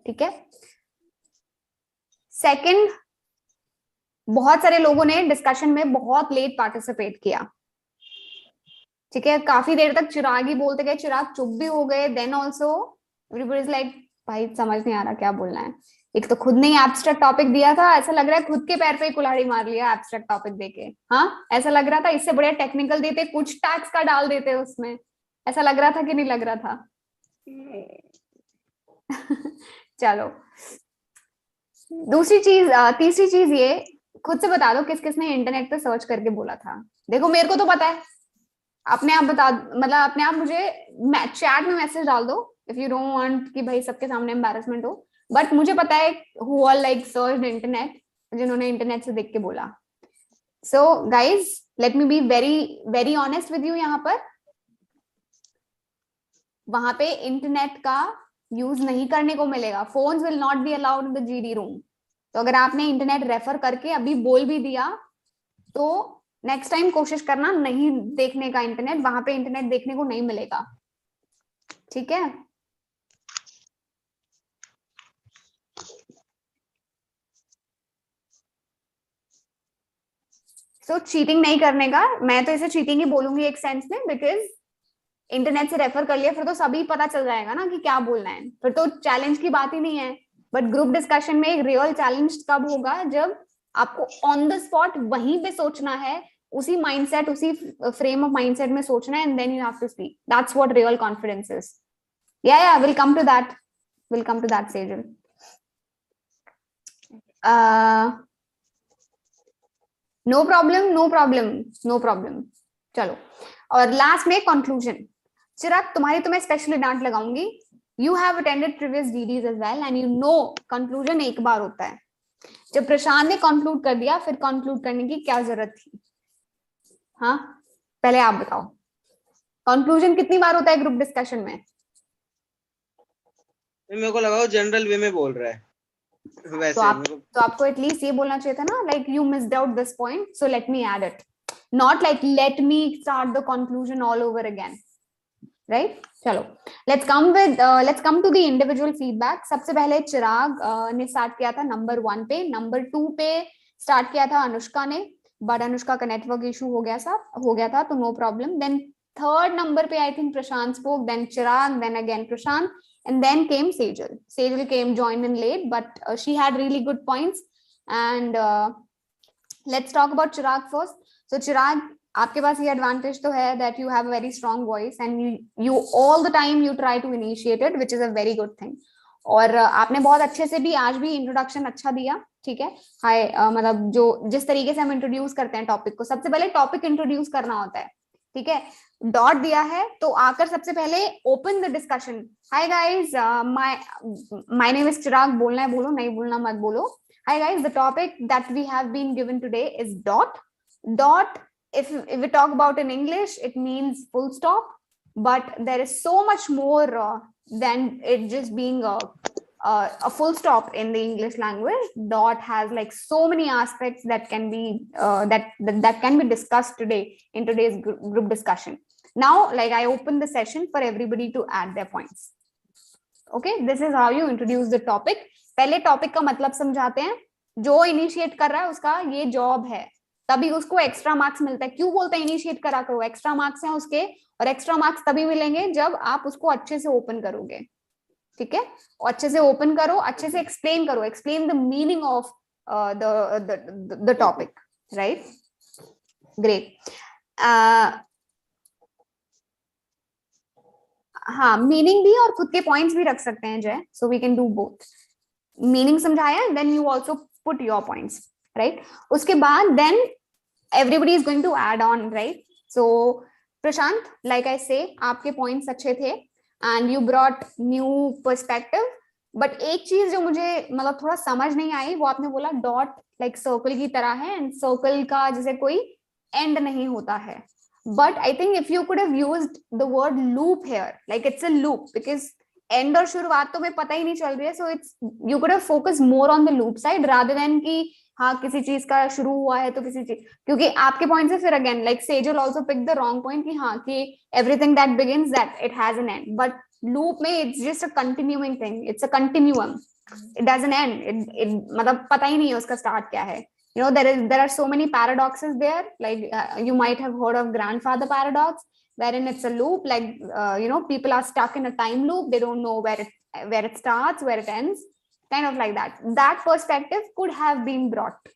ठीक है? सेकंड, बहुत सारे लोगों ने डिस्कशन में बहुत लेट पार्टिसिपेट किया, ठीक है? काफी देर तक चिराग ही बोलते गए, चिराग चुप भी हो गए. Then also everybody is like, भाई समझ नहीं आ रहा क्या बोलना है. एक तो खुद ने एब्स्ट्रैक्ट टॉपिक दिया था, ऐसा लग रहा है खुद के पैर पे ही कुल्हाड़ी मार लिया एब्स्ट्रैक्ट टॉपिक देके. हाँ, ऐसा लग रहा था इससे बढ़िया टेक्निकल देते, कुछ टैक्स का डाल देते उसमें. ऐसा लग रहा था कि नहीं लग रहा था? चलो, दूसरी चीज, तीसरी चीज ये, खुद से बता दो किस किसने इंटरनेट पे सर्च करके बोला था. देखो मेरे को तो पता है, अपने आप बता, मतलब अपने आप मुझे चैट में मैसेज डाल दो इफ यू डोंट वांट कि भाई सबके सामने एम्बैरेसमेंट हो. बट मुझे पता है who all like searched internet, जिन्होंने इंटरनेट से देख के बोला. So guys, let me be very very honest with you. यहाँ पर वहां पे इंटरनेट का यूज नहीं करने को मिलेगा. Phones will not be allowed in the GD room. तो अगर आपने इंटरनेट रेफर करके अभी बोल भी दिया तो नेक्स्ट टाइम कोशिश करना नहीं देखने का इंटरनेट. वहां पे इंटरनेट देखने को नहीं मिलेगा, ठीक है? सो चीटिंग नहीं करने का. मैं तो इसे चीटिंग ही बोलूंगी एक सेंस में, बिकॉज इंटरनेट से रेफर कर लिया फिर तो सभी पता चल जाएगा ना कि क्या बोलना है, फिर तो चैलेंज की बात ही नहीं है. बट ग्रुप डिस्कशन में एक रियल चैलेंज कब होगा, जब आपको ऑन द स्पॉट वहीं पे सोचना है, उसी माइंडसेट, उसी फ्रेम ऑफ माइंडसेट में सोचना है, and then you have to speak. That's what real confidence is. Yeah will come to that Sejal. No problem. चलो, और लास्ट में कंक्लूजन. चिराग, तुम्हारी तो मैं स्पेशली डांट लगाऊंगी. You have attended previous GDs as well and you know conclusion एक बार होता है. जब प्रशांत ने कंक्लूड कर दिया, फिर कंक्लूड करने की क्या जरूरत थी? हाँ, पहले आप बताओ, कंक्लूजन कितनी बार होता है ग्रुप डिस्कशन में? मेरे को लगा वो जनरल वे में बोल रहा है. वैसे तो आपको एटलीस्ट ये बोलना चाहिए था ना, like you missed out this point, so let me add it. Not like let me start the conclusion all over again. Right? चलो, let's come to the individual feedback. सबसे पहले चिराग ने स्टार्ट किया था नंबर 1 पे. नंबर 2 पे start किया था अनुष्का ने, बट अनुष्का का नेटवर्क इशू हो गया था, तो no problem. Then third number पे I think Prashant spoke, then Chirag, then again Prashant, and then came Sejal. Sejal joined in late, but she had really good points. And let's talk about Chirag first. So Chirag, आपके पास ये advantage तो है that you have a very strong voice and you all the time you try to initiate it, which is a very good thing. और आपने बहुत अच्छे से भी आज भी इंट्रोडक्शन अच्छा दिया, ठीक है. हाय, मतलब जो जिस तरीके से हम इंट्रोड्यूस करते हैं टॉपिक को, सबसे पहले टॉपिक इंट्रोड्यूस करना होता है, ठीक है. डॉट दिया है तो आकर सबसे पहले open the discussion. Hi guys, my name is Chirag. बोलना है बोलो, नहीं बोलना मत बोलो. Hi guys, the topic that we have been given today is dot. Dot, if we talk about in English, it means full stop, but there is so much more than it just being a full stop in the English language. Dot has like so many aspects that can be that can be discussed today in today's group discussion. Now, like, I open the session for everybody to add their points. Okay, this is how you introduce the topic. पहले topic का मतलब समझाते हैं. जो initiate कर रहा है उसका ये जॉब है, तभी उसको एक्स्ट्रा मार्क्स मिलता है. क्यों बोलते हैं इनिशिएट करा करो? एक्स्ट्रा मार्क्स हैं उसके, और एक्स्ट्रा मार्क्स तभी मिलेंगे जब आप उसको अच्छे से ओपन करोगे, ठीक है. और अच्छे से ओपन करो, अच्छे से एक्सप्लेन करो, explain the meaning of the topic, right? Great. हाँ, मीनिंग भी और खुद के पॉइंट्स भी रख सकते हैं Jay, so we can do both. Meaning समझाया, then you also put your points, right? उसके बाद then everybody is going to add on, right? So Prashant, like I say, आपके पॉइंट्स अच्छे थे and you brought new perspective. But एक चीज जो मुझे मतलब थोड़ा समझ नहीं आई, वो आपने बोला डॉट लाइक सर्कल की तरह है, एंड सर्कल का जैसे कोई एंड नहीं होता है. But I think if you could have used the word loop here, like it's a loop, because end और शुरुआत तो हमें पता ही नहीं चल रही है, so it's you could have focused more on the loop side rather than कि हाँ किसी चीज का शुरू हुआ है तो किसी चीज, क्योंकि आपके पॉइंट से फिर again like Sejal also picked the wrong point कि हाँ कि everything that begins that it has an end, but loop में it's just a continuing thing, it's a continuum, it doesn't end, it मतलब पता ही नहीं है उसका start क्या है. You know, there are so many paradoxes there, like you might have heard of grandfather paradox, wherein it's a loop, like you know, people are stuck in a time loop, they don't know where it starts, where it ends, kind of like that. That perspective could have been brought.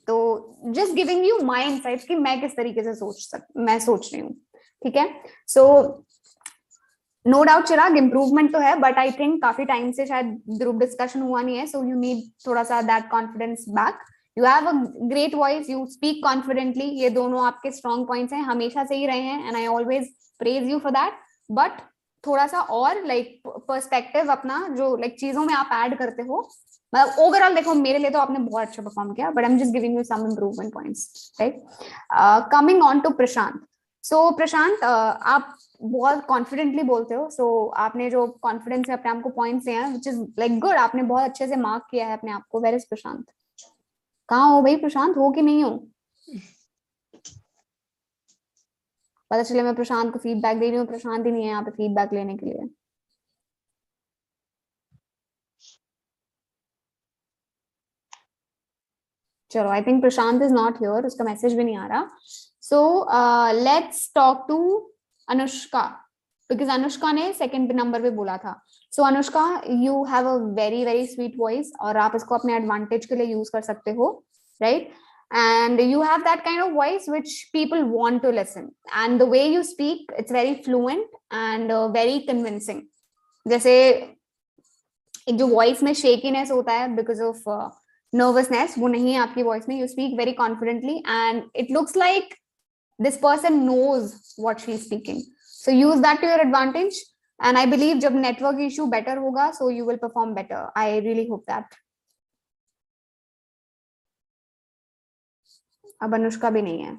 So just giving you my insights कि मैं किस तरीके से मैं सोच रही हूँ, ठीक है. So no doubt चिराग इम्प्रूवमेंट तो है, बट आई थिंक काफी टाइम से शायद ग्रुप डिस्कशन हुआ नहीं है, so you need थोड़ा सा that confidence back. You have a great voice, you speak confidently, ये दोनों आपके strong points हैं, हमेशा से ही रहे हैं, and I always praise you for that. But थोड़ा सा और like perspective अपना जो like चीजों में आप add करते हो, मतलब ओवरऑल देखो मेरे लिए तो आपने बहुत अच्छा परफॉर्म किया, but I'm just giving you some improvement points, right? Coming on to Prashant. So प्रशांत, आप बहुत कॉन्फिडेंटली बोलते हो, so आपने जो कॉन्फिडेंस से अपने आप को पॉइंट्स दिए हैं, which is like good, आपने बहुत अच्छे से मार्क किया है अपने आप को. Where is प्रशांत? कहाँ हो भाई प्रशांत, हो कि नहीं हो? पता चले मैं प्रशांत को फीडबैक दे रही हूँ, प्रशांत ही नहीं है यहाँ पे फीडबैक लेने के लिए. चलो, I think Prashant is not here, उसका मैसेज भी नहीं आ रहा. So let's talk to Anushka, because Anushka ने सेकंड नंबर पे बोला था. So Anushka, you have a very very sweet voice, और आप इसको अपने एडवांटेज के लिए यूज कर सकते हो, right? And you have that kind of voice which people want to listen, and the way you speak, it's very fluent and very convincing. जैसे एक जो वॉइस में शेकीनेस होता है बिकॉज ऑफ नर्वसनेस, वो नहीं है आपकी वॉइस में. You speak very confidently and it looks like this person knows what she is speaking. So use that to your advantage, and I believe जब नेटवर्क इशू बेटर होगा, so you will perform better. I really hope that. अब अनुष्का भी नहीं है,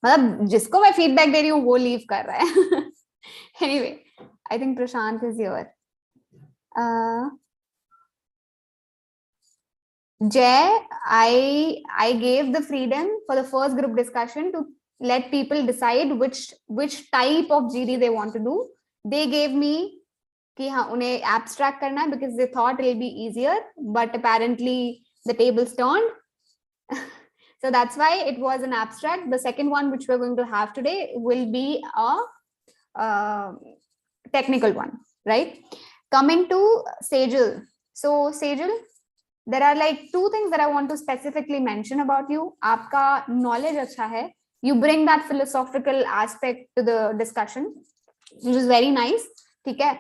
मतलब जिसको मैं feedback दे रही हूँ वो लीव कर रहा है. Anyway, I think Prashant is here. Jay, I gave the freedom for the first group discussion to let people decide which type of GD they want to do. They gave me कि हाँ उन्हें abstract करना है because they thought it will be easier, but apparently the tables turned. So that's why it was an abstract. The second one which we're going to have today will be a technical one, right? Coming to Sejal. So Sejal, there are like two things that I want to specifically mention about you. आपका knowledge अच्छा है. You bring that philosophical aspect to the discussion, which is very nice. ठीक है.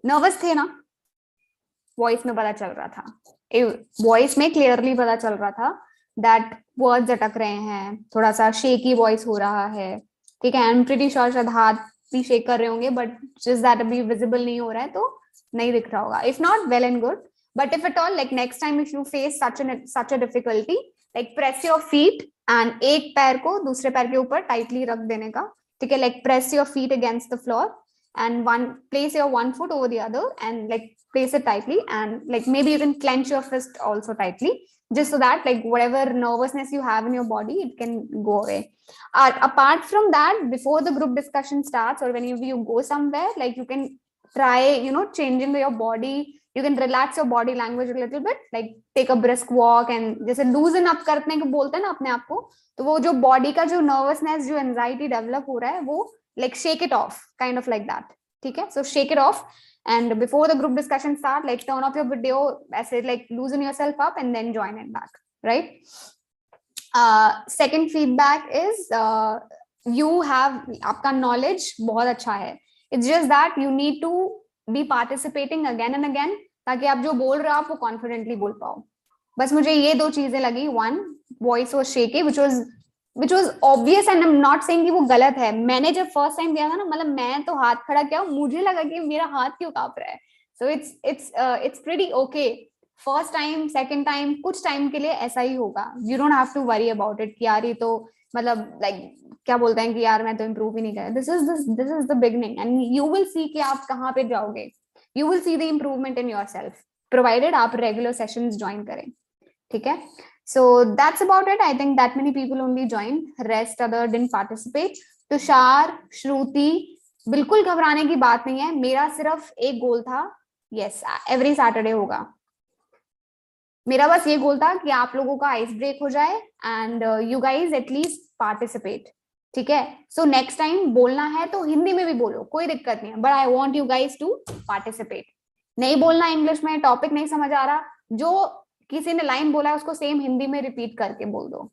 Nervous थे ना? Voice में पता चल रहा था. Voice में clearly पता चल रहा था that words अटक रहे हैं, थोड़ा सा shaky voice हो रहा है. ठीक है. I'm pretty sure शायद हाथ भी shake कर रहे होंगे, but just that अभी visible नहीं हो रहा है तो नहीं दिख रहा होगा. If not, well and good. But if at all, like next time if you face such a difficulty, like press your feet and एक पैर को दूसरे पैर के ऊपर tightly रख देने का. ठीक है. Like press your feet against the floor and place your one foot over the other and like place it tightly, and like maybe you can clench your fist also tightly, just so that like whatever nervousness you have in your body, it can go away. Apart from that, before the group discussion starts or whenever you go somewhere, like you can try, changing your body. You can relax your body language a little bit, like take a brisk walk and जैसे loosen up करने को बोलते हैं ना अपने आप को, तो वो जो body का जो nervousness, जो anxiety develop हो रहा है, वो like shake it off, kind of like that. ठीक है? So shake it off. And before the group discussion start, like turn off your video, ऐसे like loosen yourself up and then join it back, right? Second feedback is you have आपका knowledge बहुत अच्छा है. It's just that you need to be participating again and again ताकि आप जो बोल रहे हो आप वो confidently बोल पाओ. बस मुझे ये दो चीजें लगी. One, voice was shaky, which was obvious, and I'm not saying कि वो गलत है. मैंने जब first time दिया था ना, मतलब मैं तो हाथ खड़ा किया, मुझे लगा कि मेरा हाथ क्यों कांप रहा है. So it's pretty okay. First time, second time, कुछ time के लिए ऐसा ही होगा. You don't have to worry about it कि यार ये तो मतलब like क्या बोलते हैं कि यार मैं तो improve ही नहीं कर. This is the beginning, and you will see कि आप कहाँ पे जाओगे. You will see the improvement in yourself, provided आप regular sessions join करें. ठीक है? So that's about it. I think that many people only joined. Rest other didn't participate. Tushar, श्रुति, बिल्कुल घबराने की बात नहीं है. मेरा सिर्फ एक गोल था. Yes, every Saturday होगा. मेरा बस ये गोल था कि आप लोगों का आइस ब्रेक हो जाए and you guys at least participate. ठीक है? So next time बोलना है तो हिंदी में भी बोलो, कोई दिक्कत नहीं है. But I want you guys to participate. नहीं बोलना इंग्लिश में, टॉपिक नहीं समझ आ रहा, जो किसी ने लाइन बोला है उसको सेम हिंदी में रिपीट करके बोल दो.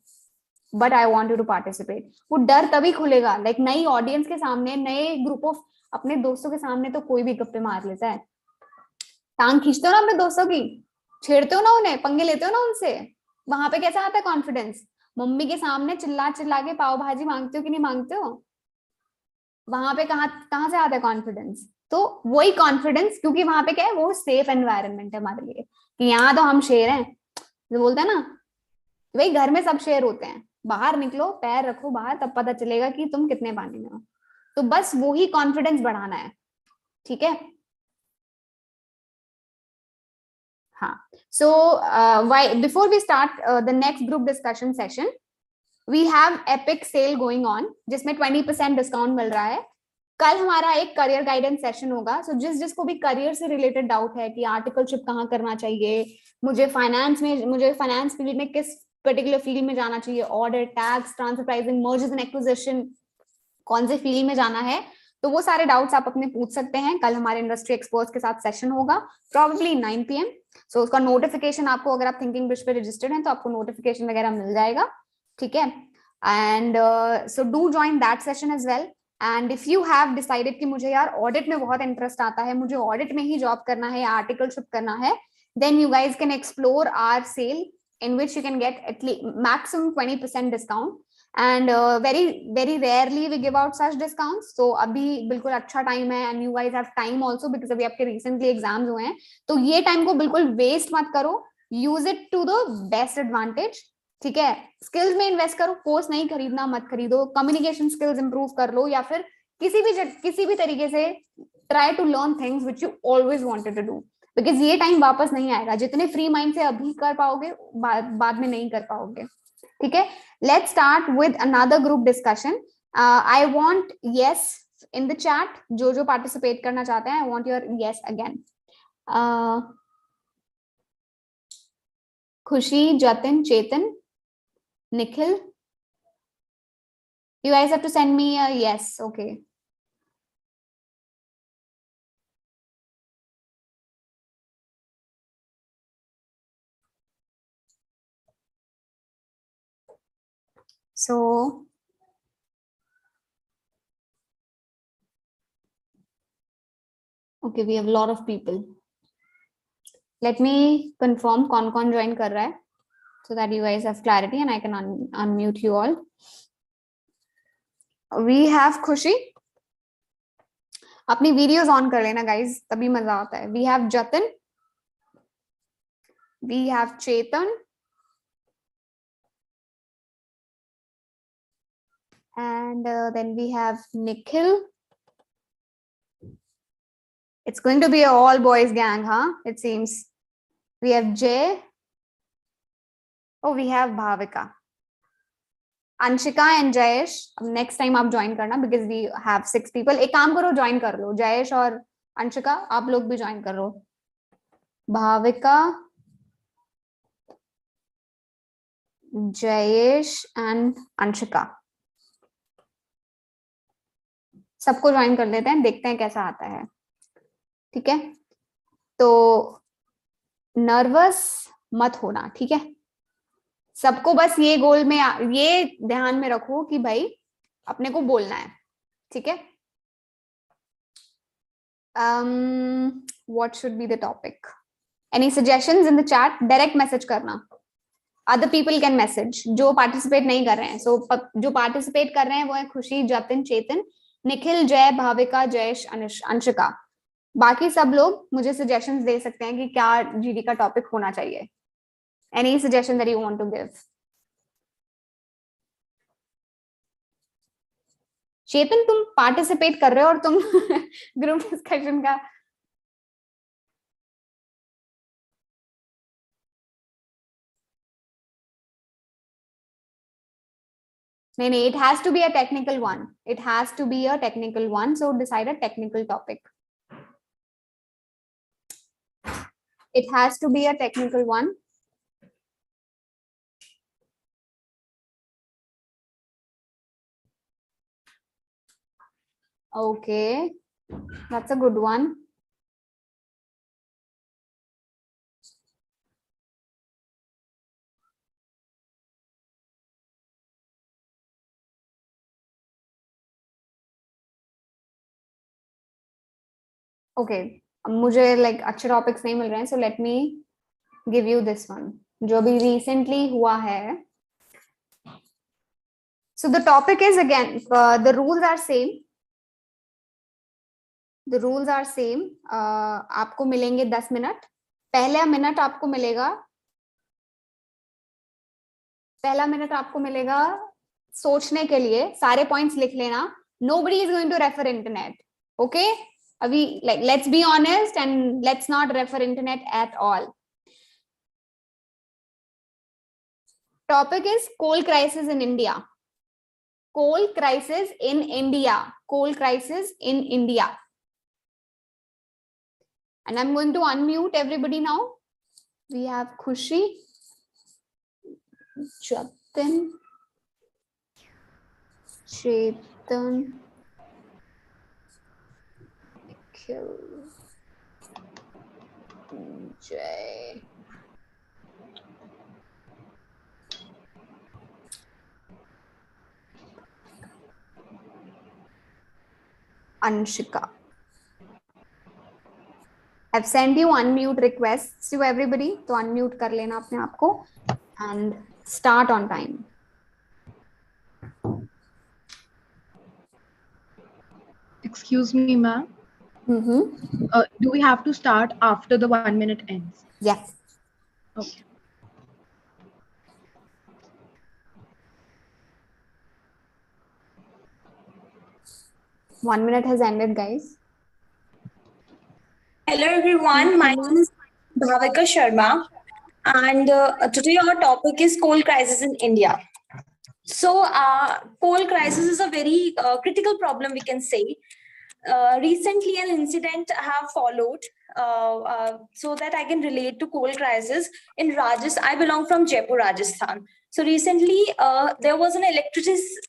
But I want you to participate. वो डर तभी खुलेगा, लाइक नई ऑडियंस के सामने, नए ग्रुप ऑफ अपने दोस्तों के सामने तो कोई भी गप्पे मार लेता है. टांग खींचते हो ना अपने दोस्तों की, छेड़ते हो ना उन्हें, पंगे लेते हो ना उनसे, वहां पे कैसा आता है कॉन्फिडेंस. मम्मी के सामने चिल्ला चिल्ला के पाव भाजी मांगते हो कि नहीं मांगते हो, वहां पे कहाँ से आता है कॉन्फिडेंस. तो वही कॉन्फिडेंस, क्योंकि वहां पे क्या है, वो सेफ एनवायरनमेंट है हमारे लिए कि यहाँ तो हम शेर हैं. जो बोलते हैं ना भाई घर में सब शेर होते हैं, बाहर निकलो, पैर रखो बाहर, तब पता चलेगा कि तुम कितने पानी में हो. तो बस वही कॉन्फिडेंस बढ़ाना है. ठीक है? हाँ. So before we start the next group discussion session, we have epic sale going on जिसमें 20% डिस्काउंट मिल रहा है. कल हमारा एक करियर गाइडेंस सेशन होगा. सो जिसको भी करियर से रिलेटेड डाउट है कि आर्टिकलशिप कहाँ करना चाहिए, मुझे फाइनेंस फील्ड में किस पर्टिकुलर फील्ड में जाना चाहिए, audit, tax, transfer pricing, mergers and acquisition, कौन से फील्ड में जाना है, तो वो सारे डाउट्स आप अपने पूछ सकते हैं. कल हमारे इंडस्ट्री एक्सपर्ट्स के साथ सेशन होगा, प्रॉबेबली 9 PM. सो उसका नोटिफिकेशन आपको, अगर आप थिंकिंग ब्रिज पे रजिस्टर्ड हैं तो आपको नोटिफिकेशन वगैरह मिल जाएगा. ठीक है? And so do join that session as well. And if you have decided कि मुझे यार ऑडिट में बहुत इंटरेस्ट आता है, मुझे ऑडिट में ही जॉब करना है या आर्टिकलशिप करना है, then you guys can explore our cell in which you can get at least maximum 20% discount. And very rarely we give out such discounts. So अभी बिल्कुल अच्छा टाइम है, and you guys have time also because अभी आपके recently exams हुए हैं, तो ये टाइम को बिल्कुल वेस्ट मत करो. use it to the best advantage. ठीक है? स्किल्स में इन्वेस्ट करो, कोर्स नहीं खरीदना, मत खरीदो. कम्युनिकेशन स्किल्स इंप्रूव कर लो, या फिर किसी भी तरीके से try to learn things which you always wanted to do, because ये टाइम वापस नहीं आएगा. जितने फ्री माइंड से अभी कर पाओगे, बाद में नहीं कर पाओगे. ठीक है? Let's start with another group discussion. I want, yes, in the chat. जो participate करना चाहते हैं, I want your yes again. Khushi, Jatin, Chetan, Nikhil. You guys have to send me a yes. Okay. So okay, we have a lot of people. Let me confirm कौन join कर रहा है, so that you guys have clarity and I can unmute you all. We have Khushi. अपनी videos on कर लेना guys, तभी मजा आता है. We have Jatin. We have Chetan. And then we have Nikhil. It's going to be an all boys gang, huh? It seems. We have Jay. Oh, we have Bhavika. Anshika and Jayesh. Next time आप join करना because we have 6 people. एक काम करो, join कर लो. Jayesh और Anshika, आप लोग भी join कर लो. Bhavika, Jayesh and Anshika. सबको ज्वाइन कर लेते हैं, देखते हैं कैसा आता है. ठीक है, तो नर्वस मत होना. ठीक है, सबको बस ये गोल में ये ध्यान में रखो कि भाई अपने को बोलना है. ठीक है. What should be the topic? Any suggestions in the chat? Direct message करना. Other people can message. जो participate नहीं कर रहे हैं, so जो participate कर रहे हैं वो है खुशी, जतिन, चेतन, निखिल, जय, भाविका, जयेश, अंशिका. बाकी सब लोग मुझे suggestions दे सकते हैं कि क्या जीडी का टॉपिक होना चाहिए. Any suggestion that you want to give? चेतन, तुम participate कर रहे हो और तुम group discussion का नहीं, it has to be a technical one. It has to be a technical one. So decide a technical topic. It has to be a technical one. Okay, that's a good one. Okay, मुझे like अच्छे topics नहीं मिल रहे हैं, so let me give you this one जो अभी recently हुआ है. So the topic is again the rules are same. The rules are same. आपको मिलेंगे 10 मिनट. पहला मिनट आपको मिलेगा सोचने के लिए. सारे पॉइंट्स लिख लेना. Nobody is going to refer internet. Okay? अभी like let's be honest and let's not refer internet at all. Topic is coal crisis in India. Coal crisis in India. Coal crisis in India. And I'm going to unmute everybody now. We have Khushi, Jatin, Chetan, Nikhil, Jay, Anshika. I've sent you unmute requests to everybody. तो unmute कर लेना अपने आप को and start on time. Excuse me, ma'am. Do we have to start after the 1 minute ends? Yes. Okay. One minute has ended, guys. Hello everyone, my name is Bhavika Sharma and today our topic is coal crisis in India. So, coal crisis is a very critical problem, we can say. Recently, an incident have followed, so that I can relate to coal crisis in Rajasthan. I belong from Jaipur, Rajasthan. So recently, there was an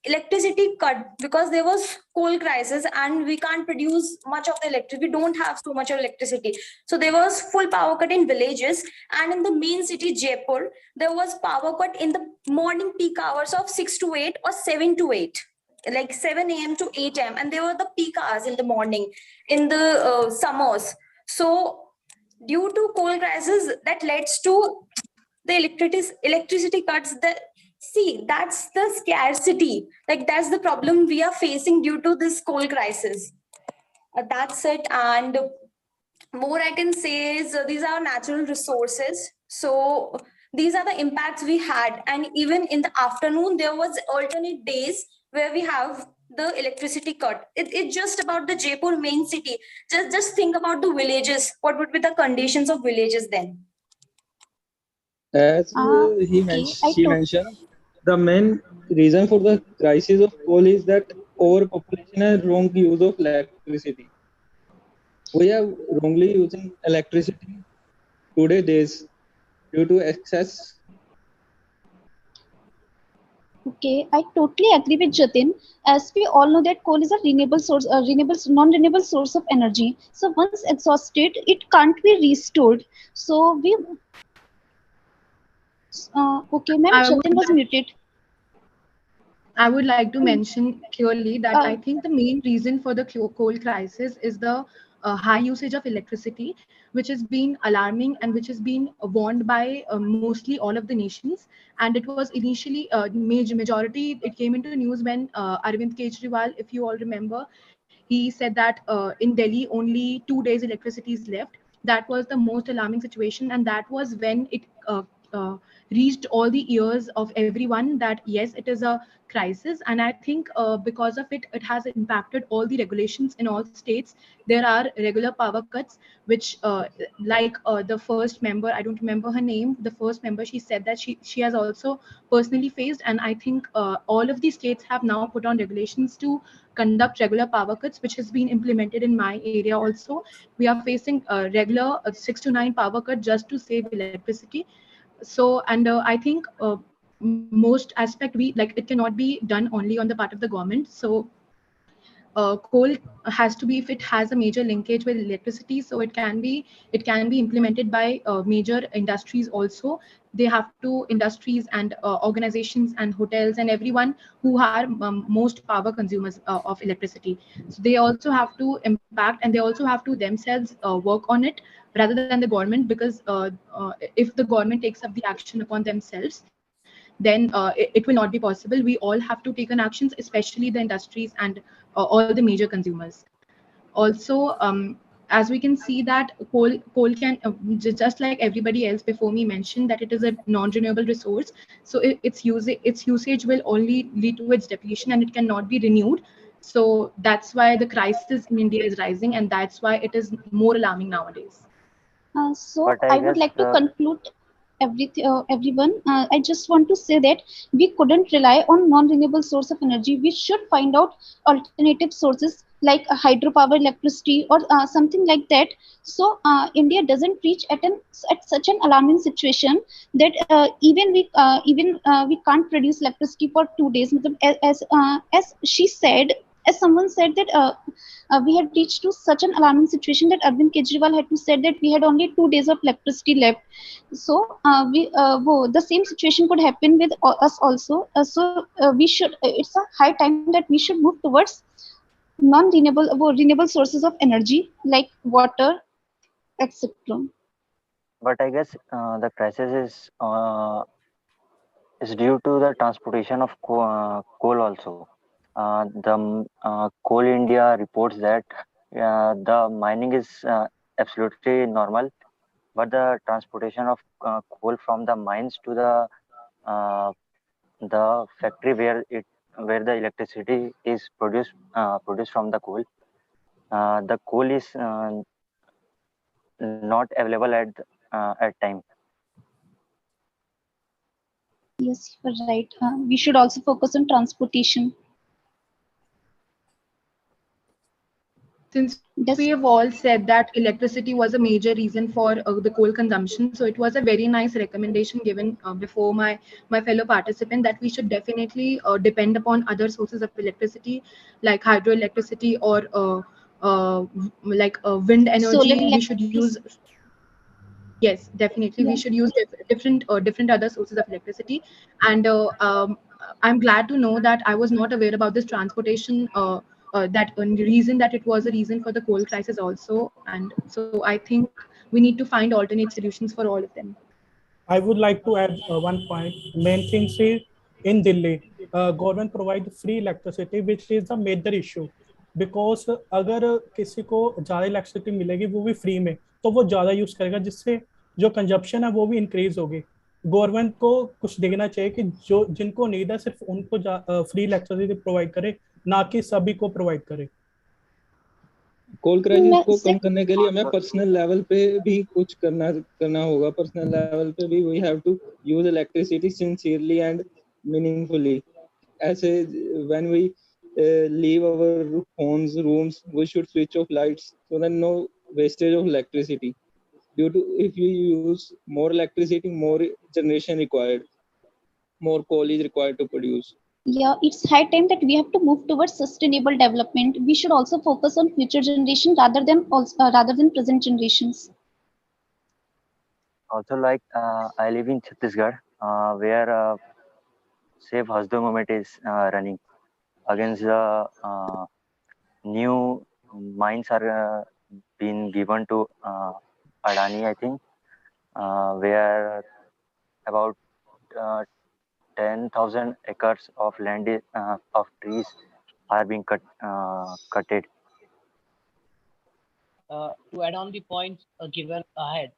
electricity cut because there was coal crisis, and we can't produce much of the electricity. We don't have so much of electricity. So there was full power cut in villages, and in the main city, Jaipur, there was power cut in the morning peak hours of 6 to 8 or 7 to 8, like 7 a.m. to 8 a.m. And they were the peak hours in the morning in the summers. So due to coal crisis, that leads to the electricity cuts. That, see, that's the scarcity. Like, that's the problem we are facing due to this coal crisis. That's it. And more I can say is, these are natural resources. So these are the impacts we had. And even in the afternoon, there was alternate days where we have the electricity cut. It's just about the Jaipur main city. Just think about the villages. What would be the conditions of villages then? As Okay, she mentioned, the main reason for the crisis of coal is that overpopulation and wrong use of electricity. We are wrongly using electricity today days due to excess. Okay, I totally agree with Jatin. As we all know that coal is a non-renewable source of energy. So once exhausted, it can't be restored. So okay, ma'am, I would Jatin was muted. I would like to Hmm. mention clearly that I think the main reason for the coal crisis is the high usage of electricity, which has been alarming and which has been warned by mostly all of the nations. And it was initially majority. It came into news when Arvind Kejriwal, if you all remember, he said that in Delhi only 2 days electricity is left. That was the most alarming situation, and that was when it uh, reached all the ears of everyone that yes, it is a crisis. And I think because of it, it has impacted all the regulations in all states. There are regular power cuts, which like the first member, I don't remember her name, the first member, she said that she has also personally faced. And I think all of the states have now put on regulations to conduct regular power cuts, which has been implemented in my area also. We are facing regular 6 to 9 power cut just to save electricity. So, and I think most aspect, we like, it cannot be done only on the part of the government. So coal has to be, if it has a major linkage with electricity, so it can be implemented by major industries also. They have to, industries and organizations and hotels and everyone who are most power consumers of electricity. So they also have to impact, and they also have to themselves work on it rather than the government, because if the government takes up the action upon themselves, then it will not be possible. We all have to take an actions, especially the industries and all the major consumers. Also, as we can see that coal can just like everybody else before me mentioned, that it is a non-renewable resource. So its usage will only lead to its depletion, and it cannot be renewed. So that's why the crisis in India is rising, and that's why it is more alarming nowadays. So But I I would guess like to conclude everyone. I just want to say that we couldn't rely on non-renewable source of energy. We should find out alternative sources like hydropower, electricity, or something like that. So India doesn't reach at such an alarming situation that even we can't produce electricity for 2 days. Matlab, as she said, as someone said that we had reached to such an alarming situation that Arvind Kejriwal had to said that we had only 2 days of electricity left. So the same situation could happen with us also. So we should. It's a high time that we should move towards renewable sources of energy like water, etc. but I guess the crisis is due to the transportation of coal also. Coal India reports that the mining is absolutely normal, but the transportation of coal from the mines to the factory where the electricity is produced from the coal is not available at time. Yes, you're right. We should also focus on transportation. Since we Does have all said that electricity was a major reason for the coal consumption, so it was a very nice recommendation given before my fellow participant that we should definitely depend upon other sources of electricity like hydroelectricity or wind solar energy. We should electricity? use, yes, definitely we Yeah. should use different other sources of electricity. And I'm glad to know that I was not aware about this transportation that reason, that it was a reason for the coal crisis also. And so I think we need to find alternate solutions for all of them. I would like to add one point. Main thing is in Delhi, government provide free electricity, which is the major issue. Because अगर किसी को ज़्यादा electricity मिलेगी वो भी free में, तो वो ज़्यादा यूज़ करेगा, जिससे जो कंजप्शन है वो भी इंक्रीज होगी. गवर्नमेंट को कुछ देखना चाहिए कि जो जिनको नीड है सिर्फ उनको फ्री इलेक्ट्रिसिटी प्रोवाइड करे, ना कि सभी को प्रोवाइड करे. कोल क्राइसिस को कम करने के लिए हमें पर्सनल लेवल पे भी कुछ करना होगा. पर्सनल लेवल पे भी we have to use electricity sincerely and meaningfully. ऐसे when we leave our homes, rooms, we should switch off lights so that no wastage of electricity. Due to if you use more electricity, more generation required, more coal is required to produce. Yeah, it's high time that we have to move towards sustainable development. We should also focus on future generation rather than present generations. Also, like I live in Chhattisgarh, where Safe Hasdo movement is running against the new mines are being given to Adani, I think, where about 10,000 acres of land of trees are being cutted. To add on the points given ahead,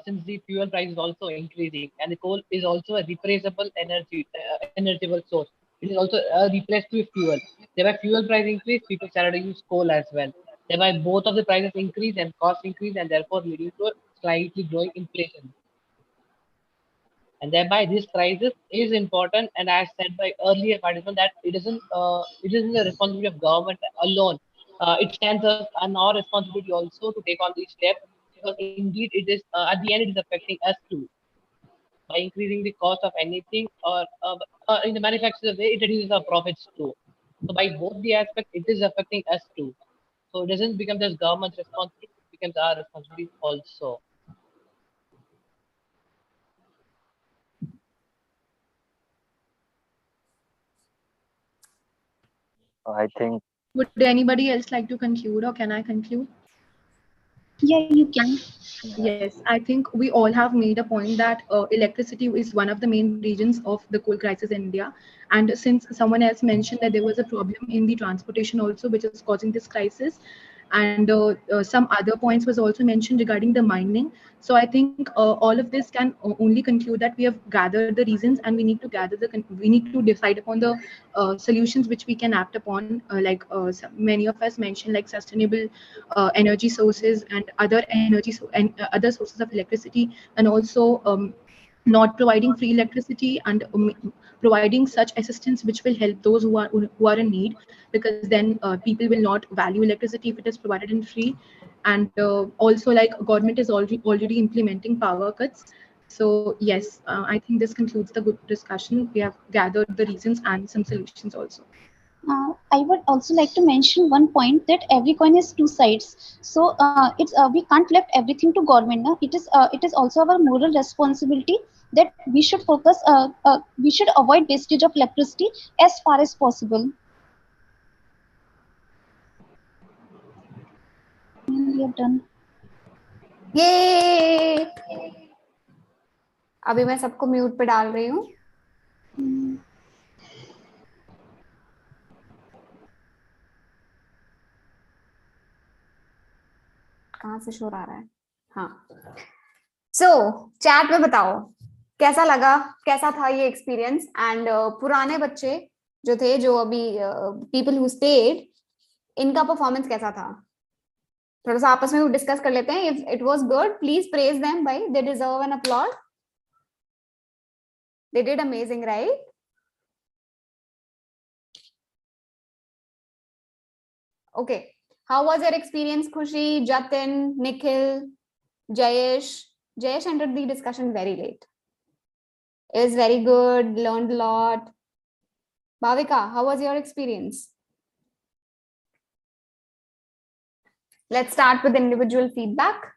since the fuel price is also increasing and the coal is also a replaceable energiable source, it is also replaced with fuel. Thereby, fuel price increase, people started to use coal as well. Thereby, both of the prices increase and cost increase, and therefore leading to a slightly growing inflation. And thereby, this crisis is important. And as said by earlier participants, that it isn't the responsibility of government alone. It stands on our responsibility also to take on these steps, because indeed it is at the end it is affecting us too by increasing the cost of anything, or in the manufacturer way it reduces our profits too. So by both the aspects, it is affecting us too. So it doesn't become just government's responsibility; it becomes our responsibility also. I think. Would anybody else like to conclude, or can I conclude? Yeah, you can. Yes, I think we all have made a point that electricity is one of the main reasons of the coal crisis in India. And since someone else mentioned that there was a problem in the transportation also, which is causing this crisis, and some other points was also mentioned regarding the mining. So I think all of this can only conclude that we have gathered the reasons, and we need to we need to decide upon the solutions which we can act upon. Many of us mentioned, like sustainable energy sources and other sources of electricity, and also not providing free electricity, and providing such assistance which will help those who are in need, because then people will not value electricity if it is provided in free. And also, like, government is already implementing power cuts. So yes, I think this concludes the good discussion. We have gathered the reasons and some solutions also. I would also like to mention one point, that every coin has two sides. So it's we can't left everything to government. Na? It is also our moral responsibility that we should focus. We should avoid wastage of electricity as far as possible. We are done. ये अभी मैं सबको mute पे डाल रही हूँ. कहाँ से शोर आ रहा है? हाँ. सो चैट में बताओ कैसा लगा, कैसा था ये एक्सपीरियंस. एंड पुराने बच्चे जो थे, जो अभी पीपल हु स्टेड, इनका परफॉर्मेंस कैसा था? थोड़ा सा आपस में डिस्कस कर लेते हैं. If it was good, please praise them, भाई, they deserve an upload. They did amazing, right? Okay. How was your experience, Khushi, Jatin, Nikhil, Jayesh? Jayesh entered the discussion very late. It was very good, learned a lot. Bhavika, how was your experience? Let's start with individual feedback.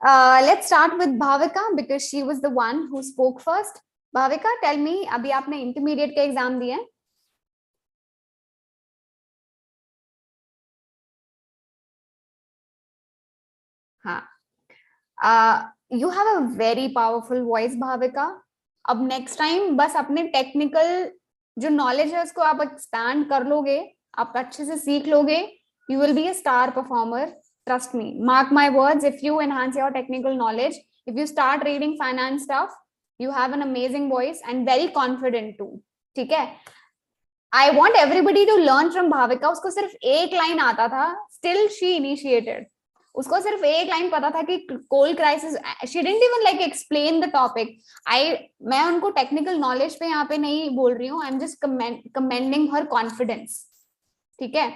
Let's start with Bhavika because she was the one who spoke first. Bhavika, tell me, अभी आपने intermediate के exam दिए हैं? हाँ. You have a very powerful voice, Bhavika. अब next time बस अपने technical जो knowledge है उसको आप expand कर लोगे, आप अच्छे से सीख लोगे, you will be a star performer. Trust me. Mark my words. If you enhance your technical knowledge, if you start reading finance stuff, you have an amazing voice and very confident too. ठीक है? I want everybody to learn from Bhavika. उसको सिर्फ एक line आता था. Still she initiated. उसको सिर्फ एक लाइन पता था कि coal crisis. She didn't even like explain the topic. मैं उनको टेक्निकल नॉलेज पे यहाँ पे नहीं बोल रही हूँ. I am just commending her confidence. ठीक है?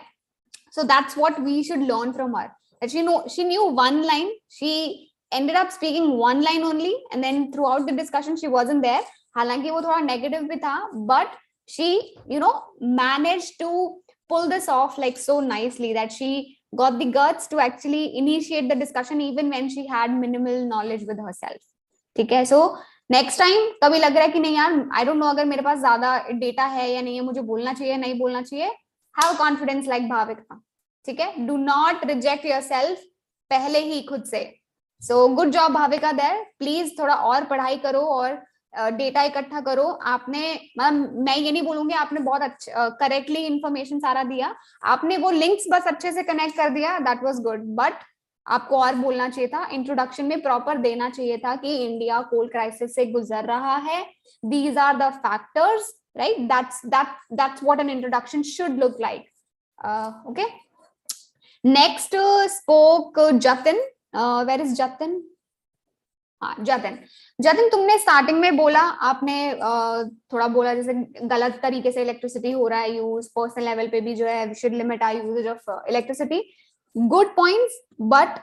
So that's what we should learn from her. She knew one line. She ended up speaking one line only and then throughout the discussion she wasn't there. हालांकि वो थोड़ा negative भी था, but she managed to pull this off like so nicely that she got the guts to actually initiate the discussion even when she had minimal knowledge with herself. ठीक है? So next time कभी लग रहा है कि नहीं यार, I don't know अगर मेरे पास ज्यादा डेटा है या नहीं है, मुझे बोलना चाहिए नहीं बोलना चाहिए, have confidence like Bhavika. ठीक है? Do not reject yourself पहले ही खुद से. So good job Bhavika there. Please थोड़ा और पढ़ाई करो और डेटा इकट्ठा करो. आपने, मतलब मैं ये नहीं बोलूंगी आपने बहुत अच्छा करेक्टली इंफॉर्मेशन सारा दिया, आपने वो लिंक्स बस अच्छे से कनेक्ट कर दिया, दैट वाज गुड. बट आपको और बोलना चाहिए था, इंट्रोडक्शन में प्रॉपर देना चाहिए था कि इंडिया कोल क्राइसिस से गुजर रहा है, these are the factors, right? That's what an introduction should look like. Okay, next spoke Jatin. Where is Jatin? हाँ, जतिन तुमने स्टार्टिंग में बोला, आपने थोड़ा बोला जैसे गलत तरीके से इलेक्ट्रिसिटी हो रहा है यूज, पर्सनल लेवल पे भी जो है we should limit our usages of electricity. Good points. But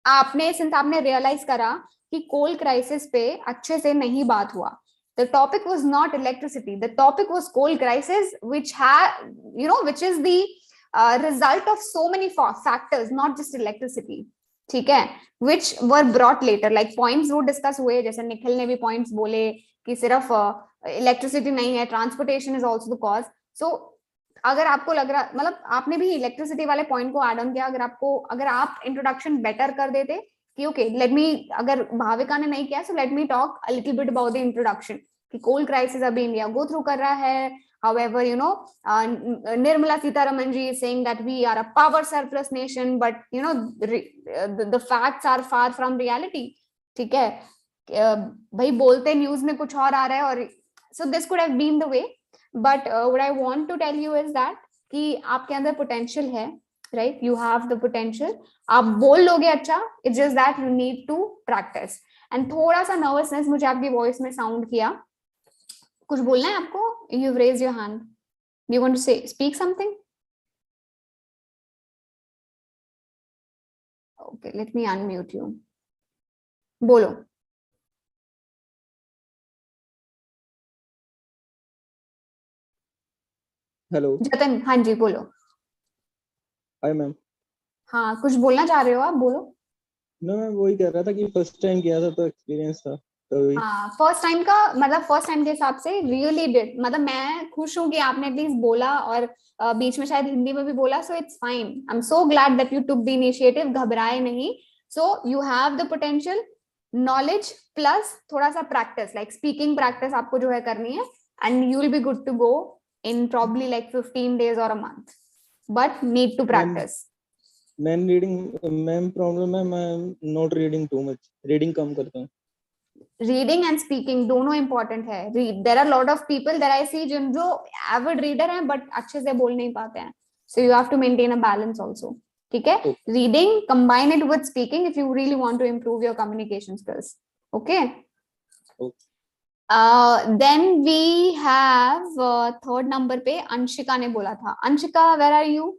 आपने रियलाइज करा कि कोल क्राइसिस पे अच्छे से नहीं बात हुआ. The topic was not electricity, the topic was coal crisis which is the result of so many factors, not just electricity. ठीक है? which were brought later, like points वो डिस्कस हुए, जैसे निखिल ने भी पॉइंट्स बोले कि सिर्फ इलेक्ट्रिसिटी नहीं है, transportation is also the cause. So अगर आपको लग रहा, मतलब आपने भी इलेक्ट्रिसिटी वाले पॉइंट को ऐड ऑन किया, अगर आप इंट्रोडक्शन बेटर कर देते कि ओके लेट मी, अगर भाविका ने नहीं किया सो let me talk a little bit about the introduction कि कोल क्राइसिस अभी इंडिया गो थ्रू कर रहा है. However, Nirmala Sitharaman ji is saying that we are a power surplus nation, but the facts are far from reality. ठीक है? भाई बोलते news में कुछ और आ रहा है, और so this could have been the way. But what I want to tell you is that कि आपके अंदर potential है, right? You have the potential. आप बोल लोगे अच्छा, it's just that you need to practice. And थोड़ा सा nervousness मुझे आपकी voice में sound किया. कुछ बोलना है आपको? You've raised your hand. Do you want to speak something? Okay, let me unmute you. बोलो. हेलो जतन, हाँ जी बोलो. Hi ma'am. हाँ, कुछ बोलना चाह रहे हो आप? बोलो. मैं वही कह रहा था कि फर्स्ट टाइम किया था तो एक्सपीरियंस था. हाँ, फर्स्ट टाइम का मतलब फर्स्ट टाइम के हिसाब से रियली डिड, मतलब मैं खुश हूँ कि आपने एटलीस्ट बोला, और बीच में शायद हिंदी में भी बोला. So it's fine. I am so glad that you took the initiative. घबराए नहीं. सो you have the potential, knowledge plus थोड़ा सा प्रैक्टिस, लाइक स्पीकिंग प्रैक्टिस आपको जो है करनी है, and you will be good to go in probably like 15 days or a month. But need to practice. Ma'am problem है, मैं not reading too much, reading कम करता हूँ. रीडिंग एंड स्पीकिंग दोनों इंपॉर्टेंट है. There are lot of people that I see जो avid reader हैं but अच्छे से बोल नहीं पाते हैं. So you have to maintain a balance also. ठीक है? Reading combine it with speaking if you really want to improve your communication skills. Okay? Then we have third number पे अंशिका ने बोला था. Anshika, where are you?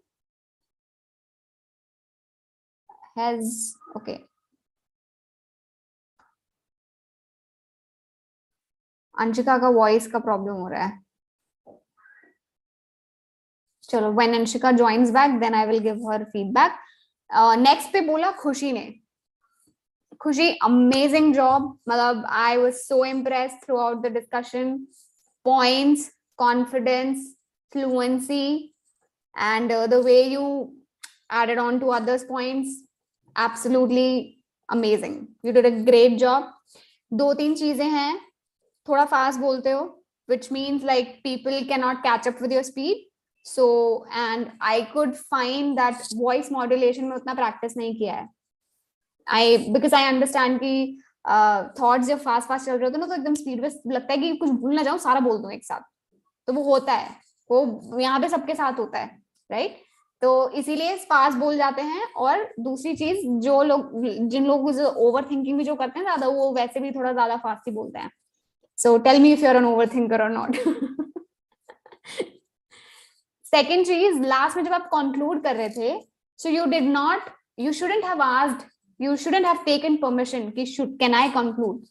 Okay. Anshika का voice का problem हो रहा है. चलो, when Anshika joins back, then I will give her feedback. Next पे बोला खुशी ने. खुशी, amazing job. मतलब I was so impressed throughout the discussion. Points, confidence, fluency, and the way you added on to others' points, absolutely amazing. You did a great job. 2-3 चीजें हैं, थोड़ा fast बोलते हो, which means like people cannot catch up with your speed. So, and I could find that voice modulation में उतना practice नहीं किया है. Because I understand कि thoughts जब fast चल रहे होते हैं ना, तो एकदम speed में लगता है कि कुछ भूल ना जाऊं, सारा बोल दूं एक साथ. तो वो होता है, वो यहाँ पे सबके साथ होता है, right? तो इसीलिए फास्ट बोल जाते हैं. और दूसरी चीज, जो लोग, जिन लोग ओवर थिंकिंग भी जो करते हैं ज्यादा, वो वैसे भी थोड़ा ज्यादा फास्ट ही बोलते हैं. So tell me if you're an overthinker or not. Second चीज, लास्ट में जब आप conclude कर रहे थे, so you shouldn't have asked, you shouldn't have taken permission कि can I conclude?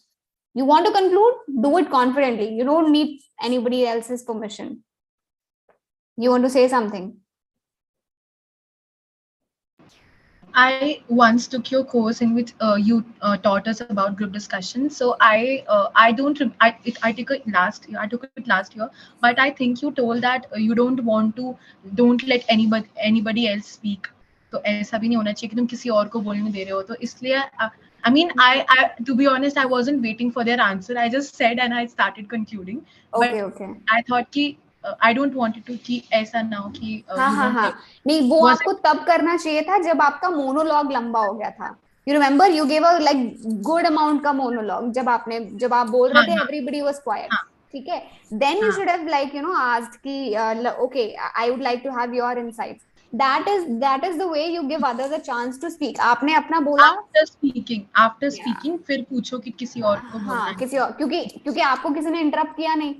You want to conclude, do it confidently. You don't need anybody else's permission. You want to say something? I once took your course in which you taught us about group discussion. So I took it last year. I took it last year, but I think you told that you don't let anybody else speak. तो ऐसा भी नहीं होना चाहिए कि तुम किसी और को बोलने दे रहे हो. तो इसलिए I mean, I to be honest, I wasn't waiting for their answer. I just said and I started concluding. Okay, but okay. I thought कि I don't want it to कि ऐसा ना हो कि हाँ. नहीं, वो आपको तब करना चाहिए था जब आपका मोनोलॉग लंबा हो गया था. You remember you gave a like good amount का मोनोलॉग. जब आप बोल रहे थे, everybody was quiet. ठीक है. Then you should have like asked कि okay, I would like to have your insights. That is the way you give others a chance to speak. आपने अपना बोला. After speaking फिर पूछो कि किसी और को बोलना है. किसी और, क्योंकि आपको किसी ने इंटरप्ट किया नहीं.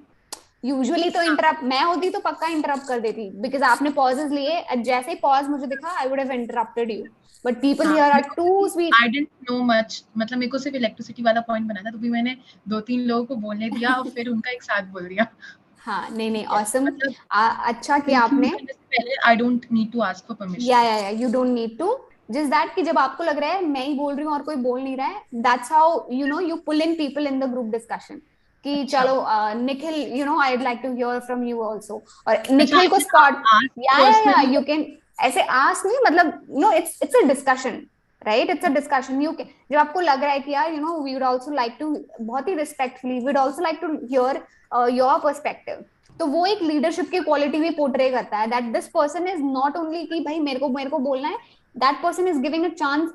यूजुअली तो इंटरप्ट मैं होती तो पक्का इंटरप्ट कर देती, बिकॉज आपने पॉजेस लिए. जैसे ही पॉज मुझे दिखा, I would have interrupted you, but people here are too sweet. I didn't know much. मतलब मेरे को सिर्फ इलेक्ट्रिसिटी वाला पॉइंट बना था, तो भी मैंने 2-3 लोगों को बोलने दिया और फिर उनका एक साथ बोल दिया. हाँ, नहीं ऑसम. अच्छा कि आपने पहले I don't need to ask for permission. Yeah you don't need to. Just that कि जब आपको लग रहा है मैं ही बोल रही हूँ और कोई बोल नहीं रहा है, that's how you pull in people in the group discussion. कि चलो Nikhil, I'd like to hear from you also. और निखिल को स्पॉट, या यू कैन ऐसे आस्क नहीं, मतलब it's a discussion, right? It's a discussion. जब आपको लग रहा है कि यार we would also like to, बहुत ही respectfully, we'd also like to hear your perspective. तो वो एक लीडरशिप की क्वालिटी भी पोर्ट्रे करता है, that this person is not only कि भाई मेरे को बोलना है, that person is giving a chance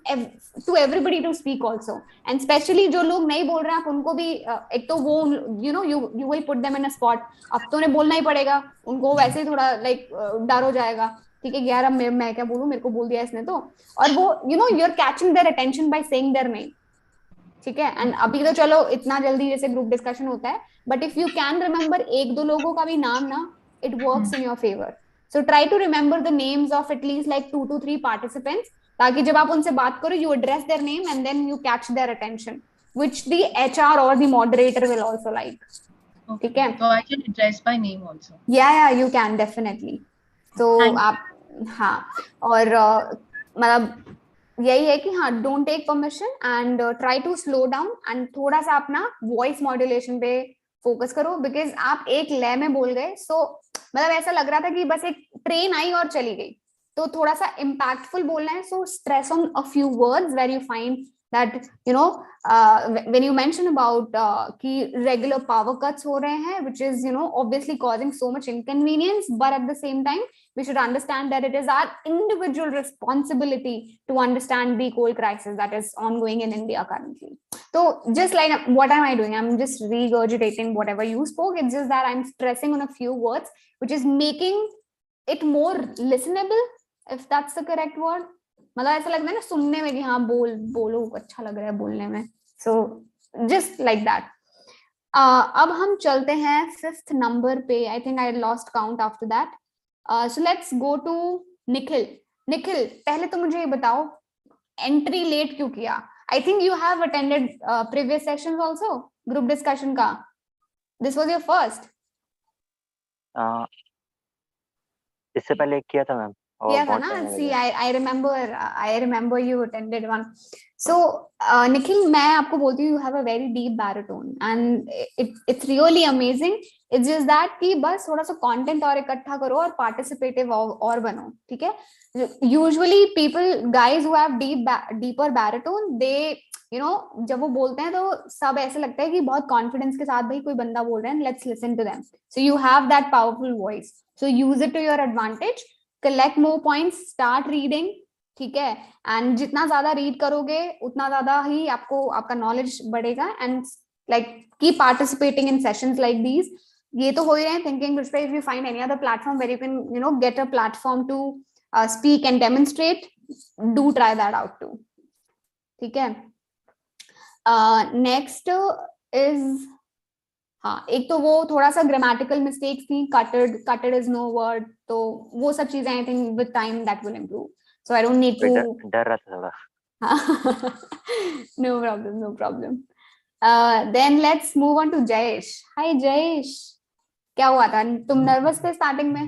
to everybody to speak also. And especially जो लोग नहीं बोल रहे हैं, आप उनको भी एक तो वो you will put them in a spot. अब तो उन्हें बोलना ही पड़ेगा, उनको वैसे ही थोड़ा like डर हो जाएगा. ठीक है यार, अब मैं क्या बोलूं, मेरे को बोल दिया इसने तो. और वो you're catching their attention by saying their name. ठीक है. एंड अभी तो चलो इतना जल्दी जैसे ग्रुप डिस्कशन होता है, but if you can remember 1-2 लोगों का भी नाम ना, it works in your favour. So try to remember the names of at least like 2 to 3 participants, ताकि जब आप उनसे बात करो, you address their name and then you catch their attention, which the HR और the moderator will also like. ठीक है. तो I can address by name also. Yeah you can definitely. तो आप हाँ, और मतलब यही है कि हाँ, don't take permission and try to slow down and थोड़ा सा अपना वॉइस मॉड्यूलेशन पे फोकस करो, बिकॉज आप एक लय में बोल गए. सो मतलब ऐसा लग रहा था कि बस एक ट्रेन आई और चली गई. तो थोड़ा सा इम्पैक्टफुल बोलना है. So stress on a few words where you find that when you mention about कि regular power cuts हो रहे हैं, which is obviously causing so much inconvenience, but at the same time we should understand that it is our individual responsibility to understand the coal crisis that is ongoing in India currently. So just like, what am I doing? I'm just regurgitating whatever you spoke. It's just that I'm stressing on a few words, which is making it more listenable, if that's the correct word. मतलब ऐसा लगता है ना सुनने में कि हाँ बोलो, अच्छा लग रहा है बोलने में. So just like that. अब हम चलते हैं 5th नंबर पे. I think I lost count after that. So let's go to Nikhil. Nikhil, पहले तो मुझे ये बताओ, एंट्री लेट क्यों किया? I think you have attended previous sessions also, group discussion का. This was your first? इससे पहले एक किया था मैम, किया था ना. See I remember you attended one. So Nikhil, मैं आपको बोलती हूँ, you have a very deep baritone and it's really amazing. It's just that कि बस थोड़ा सा कंटेंट और इकट्ठा करो और पार्टिसिपेटिव और बनो, ठीक है. Usually people, guys who have deeper baritone, they जब वो बोलते हैं तो सब ऐसे लगता है कि बहुत कॉन्फिडेंस के साथ भाई कोई बंदा बोल रहा है, let's listen to them. So you have that powerful voice, so use it to your advantage. Collect more points, start reading, ठीक है. एंड जितना ज्यादा रीड करोगे उतना ज्यादा ही आपका नॉलेज बढ़ेगा. And like keep participating in sessions like these. ये तो हो ही रहे हैं थिंकिंग ब्रिज पे. If you find any other platform where you can get a platform to speak and demonstrate, do try that out too, ठीक है. Next is, हाँ, एक तो वो थोड़ा सा ग्रामेटिकल मिस्टेक्स थी, कटेड इज नो वर्ड, तो वो सब चीजें I think with time that will improve. So I don't need to. डर रहा था थोड़ा. No problem, no problem. Then let's move on to Jayesh. Hi Jayesh, क्या हुआ था? तुम नर्वस थे स्टार्टिंग में?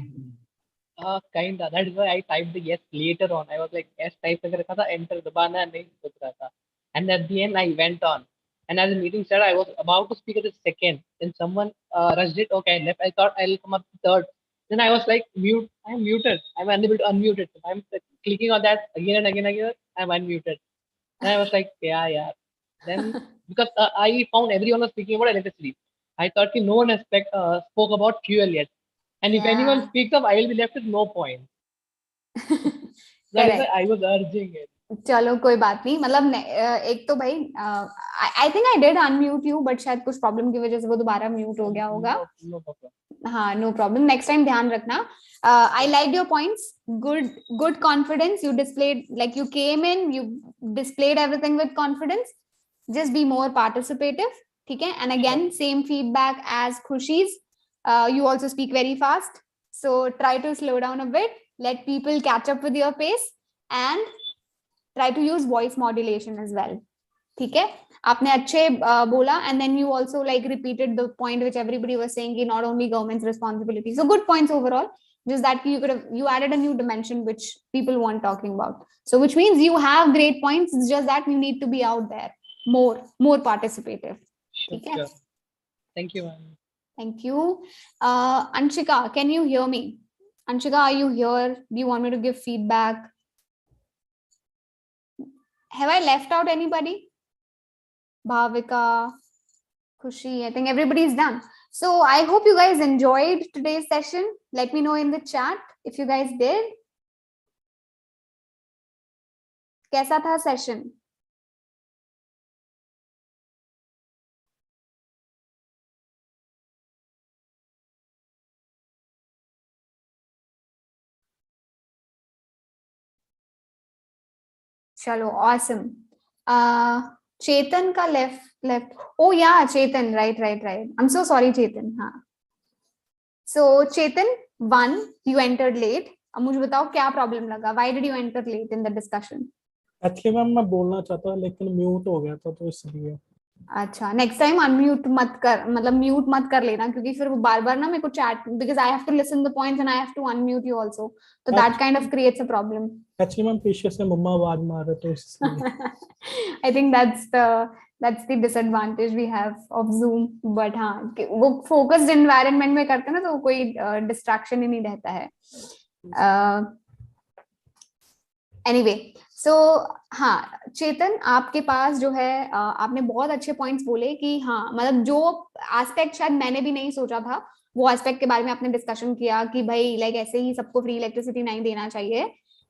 Kinda. That is why I typed the yes later on. I was like yes type करके रखा था, enter दबाना नहीं सोच रहा था. And at the end I went on. And as the meeting started, I was about to speak at the second. Then someone rushed it. Okay, I left. I thought I'll come up third. Then I was like, mute. I'm muted. I'm unable to unmute it. I'm clicking on that again and again and again. I'm unmuted. And I was like, yeah. Then because I found everyone was speaking about electricity, I thought कि no one spoke about fuel yet. And if anyone speaks up, I will be left with no point. That is why I was urging it. चलो कोई बात नहीं. मतलब एक तो भाई आई think I did unmute you, but शायद कुछ प्रॉब्लम की वजह से वो दोबारा म्यूट हो गया होगा. हाँ, नो प्रॉब्लम. नेक्स्ट टाइम ध्यान रखना. I like your points. Good confidence. You displayed, like you came in, you displayed everything with confidence. Just be more participative, ठीक है. And again same feedback as Khushi's. You also speak very fast, so try to slow down a bit, let people catch up with your pace, and try to use voice modulation as well, ठीक है. आपने अच्छे बोला, and then you also like repeated the point which everybody was saying, कि not only government's responsibility. So good points overall, just that you added a new dimension which people weren't talking about. So which means you have great points, it's just that you need to be out there more participative. Sure. Thank you, ma'am. Thank you. Anshika, can you hear me? Anshika, are you here? Do you want me to give feedback? Have I left out anybody? Bhavika, Khushi, I think everybody's done. So I hope you guys enjoyed today's session. Let me know in the chat if you guys did. कैसा था session? चलो, awesome. Chetan का left. Oh yeah, Chetan, right. I'm so sorry, Chetan. हाँ. So Chetan, 1, you entered late. अब मुझे बताओ क्या problem लगा? Why did you enter late in the discussion? Actually ma'am मैं बोलना चाहता लेकिन म्यूट हो गया था तो इसलिए. अच्छा, नेक्स्ट टाइम अनम्यूट मत कर, मतलब म्यूट मत कर लेना, क्योंकि फिर वो बार-बार ना मेरे को chat, because I have to listen the points and I have to unmute you also, तो that kind of creates a problem. Actually ma'am पीछे से मम्मा आवाज मार रहे तो इसलिए. I think that's the disadvantage we have of Zoom, but हाँ, वो focused environment में करते हैं ना तो कोई distraction ही नहीं रहता है. Anyway, so हाँ चेतन, आपके पास जो है आपने बहुत अच्छे पॉइंट्स बोले कि हाँ, मतलब जो एस्पेक्ट शायद मैंने भी नहीं सोचा था, वो एस्पेक्ट के बारे में आपने डिस्कशन किया कि भाई लाइक ऐसे ही सबको फ्री इलेक्ट्रिसिटी नहीं देना चाहिए.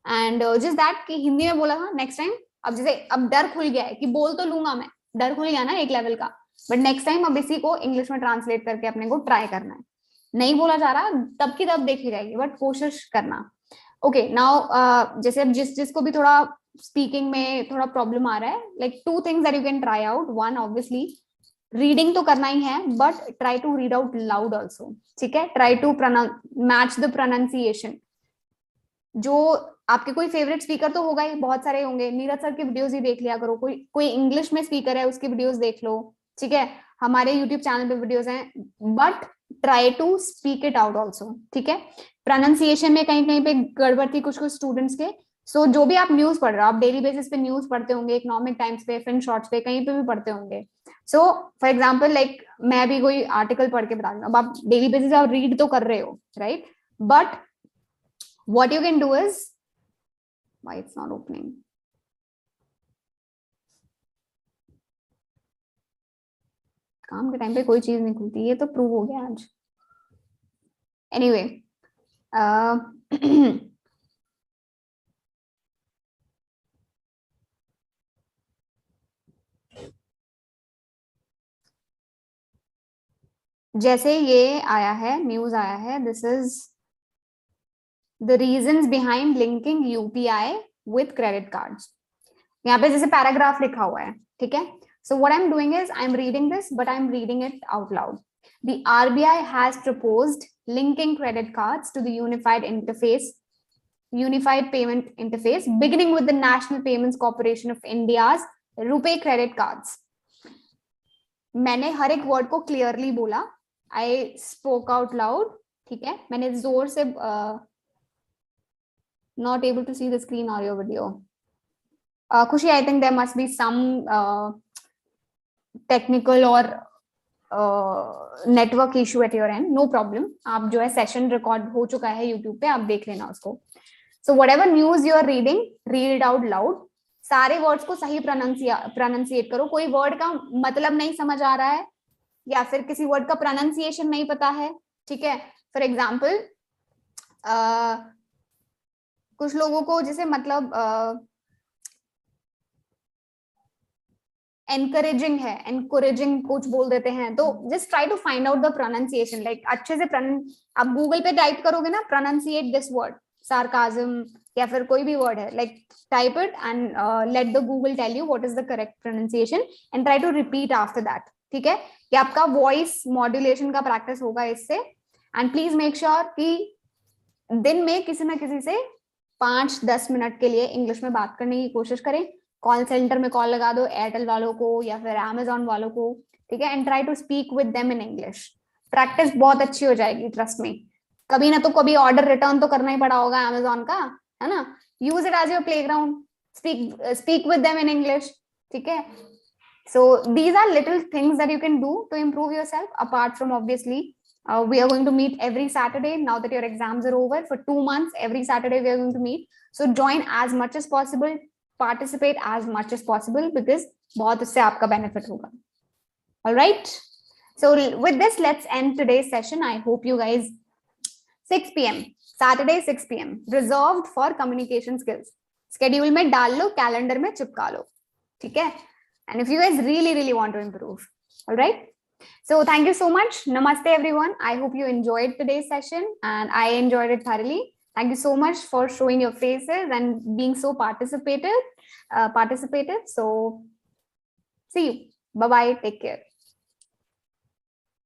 एंड जस्ट दैट कि हिंदी में बोला था नेक्स्ट टाइम. अब जैसे अब डर खुल गया है कि बोल तो लूंगा मैं, डर खुल गया ना एक लेवल का, बट नेक्स्ट टाइम अब इसी को इंग्लिश में ट्रांसलेट करके अपने को ट्राई करना है. नहीं बोला जा रहा तब की तब देखी जाएगी, बट कोशिश करना. ओके, नाउ जैसे अब जिसको भी थोड़ा स्पीकिंग में थोड़ा प्रॉब्लम आ रहा है, like 2 things that you can try out. 1, obviously reading तो करना ही है, but try to read out loud also, ठीक है. Try to match the pronunciation. जो आपके कोई फेवरेट स्पीकर तो होगा ही, बहुत सारे होंगे. नीरज सर के वीडियोस ही देख लिया करो. कोई इंग्लिश में स्पीकर है, उसके वीडियोस देख लो, ठीक है. हमारे यूट्यूब चैनल पे वीडियोस हैं, but try to speak it out also, ठीक है. प्रोनाउंसिएशन में कहीं कहीं पे गड़बड़ थी कुछ स्टूडेंट्स के. सो जो भी आप न्यूज पढ़ रहे हो, आप डेली बेसिस पे न्यूज पढ़ते होंगे, इकोनॉमिक टाइम्स पे, फिन शॉर्ट्स पे, कहीं पे भी पढ़ते होंगे. सो फॉर एग्जाम्पल लाइक मैं भी कोई आर्टिकल पढ़ के बता रही हूँ, अब आप डेली बेसिस आप रीड तो कर रहे हो, right. But what you can do is, why it's not opening? काम के टाइम पे कोई चीज नहीं खुलती, ये तो प्रूव हो गया आज. एनीवे, जैसे ये आया है, न्यूज आया है, this is the reasons behind linking UPI with credit cards. यहाँ पे जैसे पैराग्राफ लिखा हुआ है, ठीक है. So what I'm doing is I'm reading this, but I'm reading it out loud. The RBI has proposed linking credit cards to the unified payment interface, beginning with the National Payments Corporation of India's RuPay credit cards. मैंने हर एक word को clearly बोला. I spoke out loud, ठीक है. मैंने जोर से not able to see the screen or your video. Khushi, I think there must be some technical or network issue at your end. No problem. आप जो है session record हो चुका है YouTube पे, आप देख लेना उसको. So whatever news you are reading, read it out loud. सारे words को सही pronunciate करो. कोई word का मतलब नहीं समझ आ रहा है या फिर किसी word का pronunciation नहीं पता है, ठीक है. For example, कुछ लोगों को जैसे मतलब एनकरेजिंग है, एनकरेजिंग कुछ बोल देते हैं, तो just try to find out the pronunciation. Like अच्छे से आप गूगल पे टाइप करोगे ना, प्रोनाउंसिएट दिस वर्ड, सार्काज्म या फिर कोई भी वर्ड है, like type it and let the Google tell you what is the correct pronunciation and try to repeat after that, ठीक है. कि आपका वॉइस मॉड्यूलेशन का प्रैक्टिस होगा इससे. एंड प्लीज मेक श्योर कि दिन में किसी ना किसी से 5-10 मिनट के लिए इंग्लिश में बात करने की कोशिश करें. कॉल सेंटर में कॉल लगा दो, एयरटेल वालों को या फिर अमेजॉन वालों को, ठीक है. And try to speak with them in English. Practice बहुत अच्छी हो जाएगी, ट्रस्ट में. कभी ना तो कभी ऑर्डर रिटर्न तो करना ही पड़ा होगा अमेजॉन का, है ना. Use it as your playground. Speak with them in English, ठीक है. So these are little things that you can do to improve yourself, apart from obviously we are going to meet every Saturday now that your exams are over. For 2 months, every Saturday we are going to meet. So join as much as possible, participate as much as possible, because बहुत उससे आपका benefit होगा. All right. So with this, let's end today's session. I hope you guys 6 p.m. Saturday 6 p.m. reserved for communication skills. Schedule में डाल लो, calendar में चिपका लो, ठीक है. And if you guys really want to improve, all right. So thank you so much. Namaste everyone. I hope you enjoyed today's session and I enjoyed it thoroughly. Thank you so much for showing your faces and being so participative. So see you. Bye bye. Take care.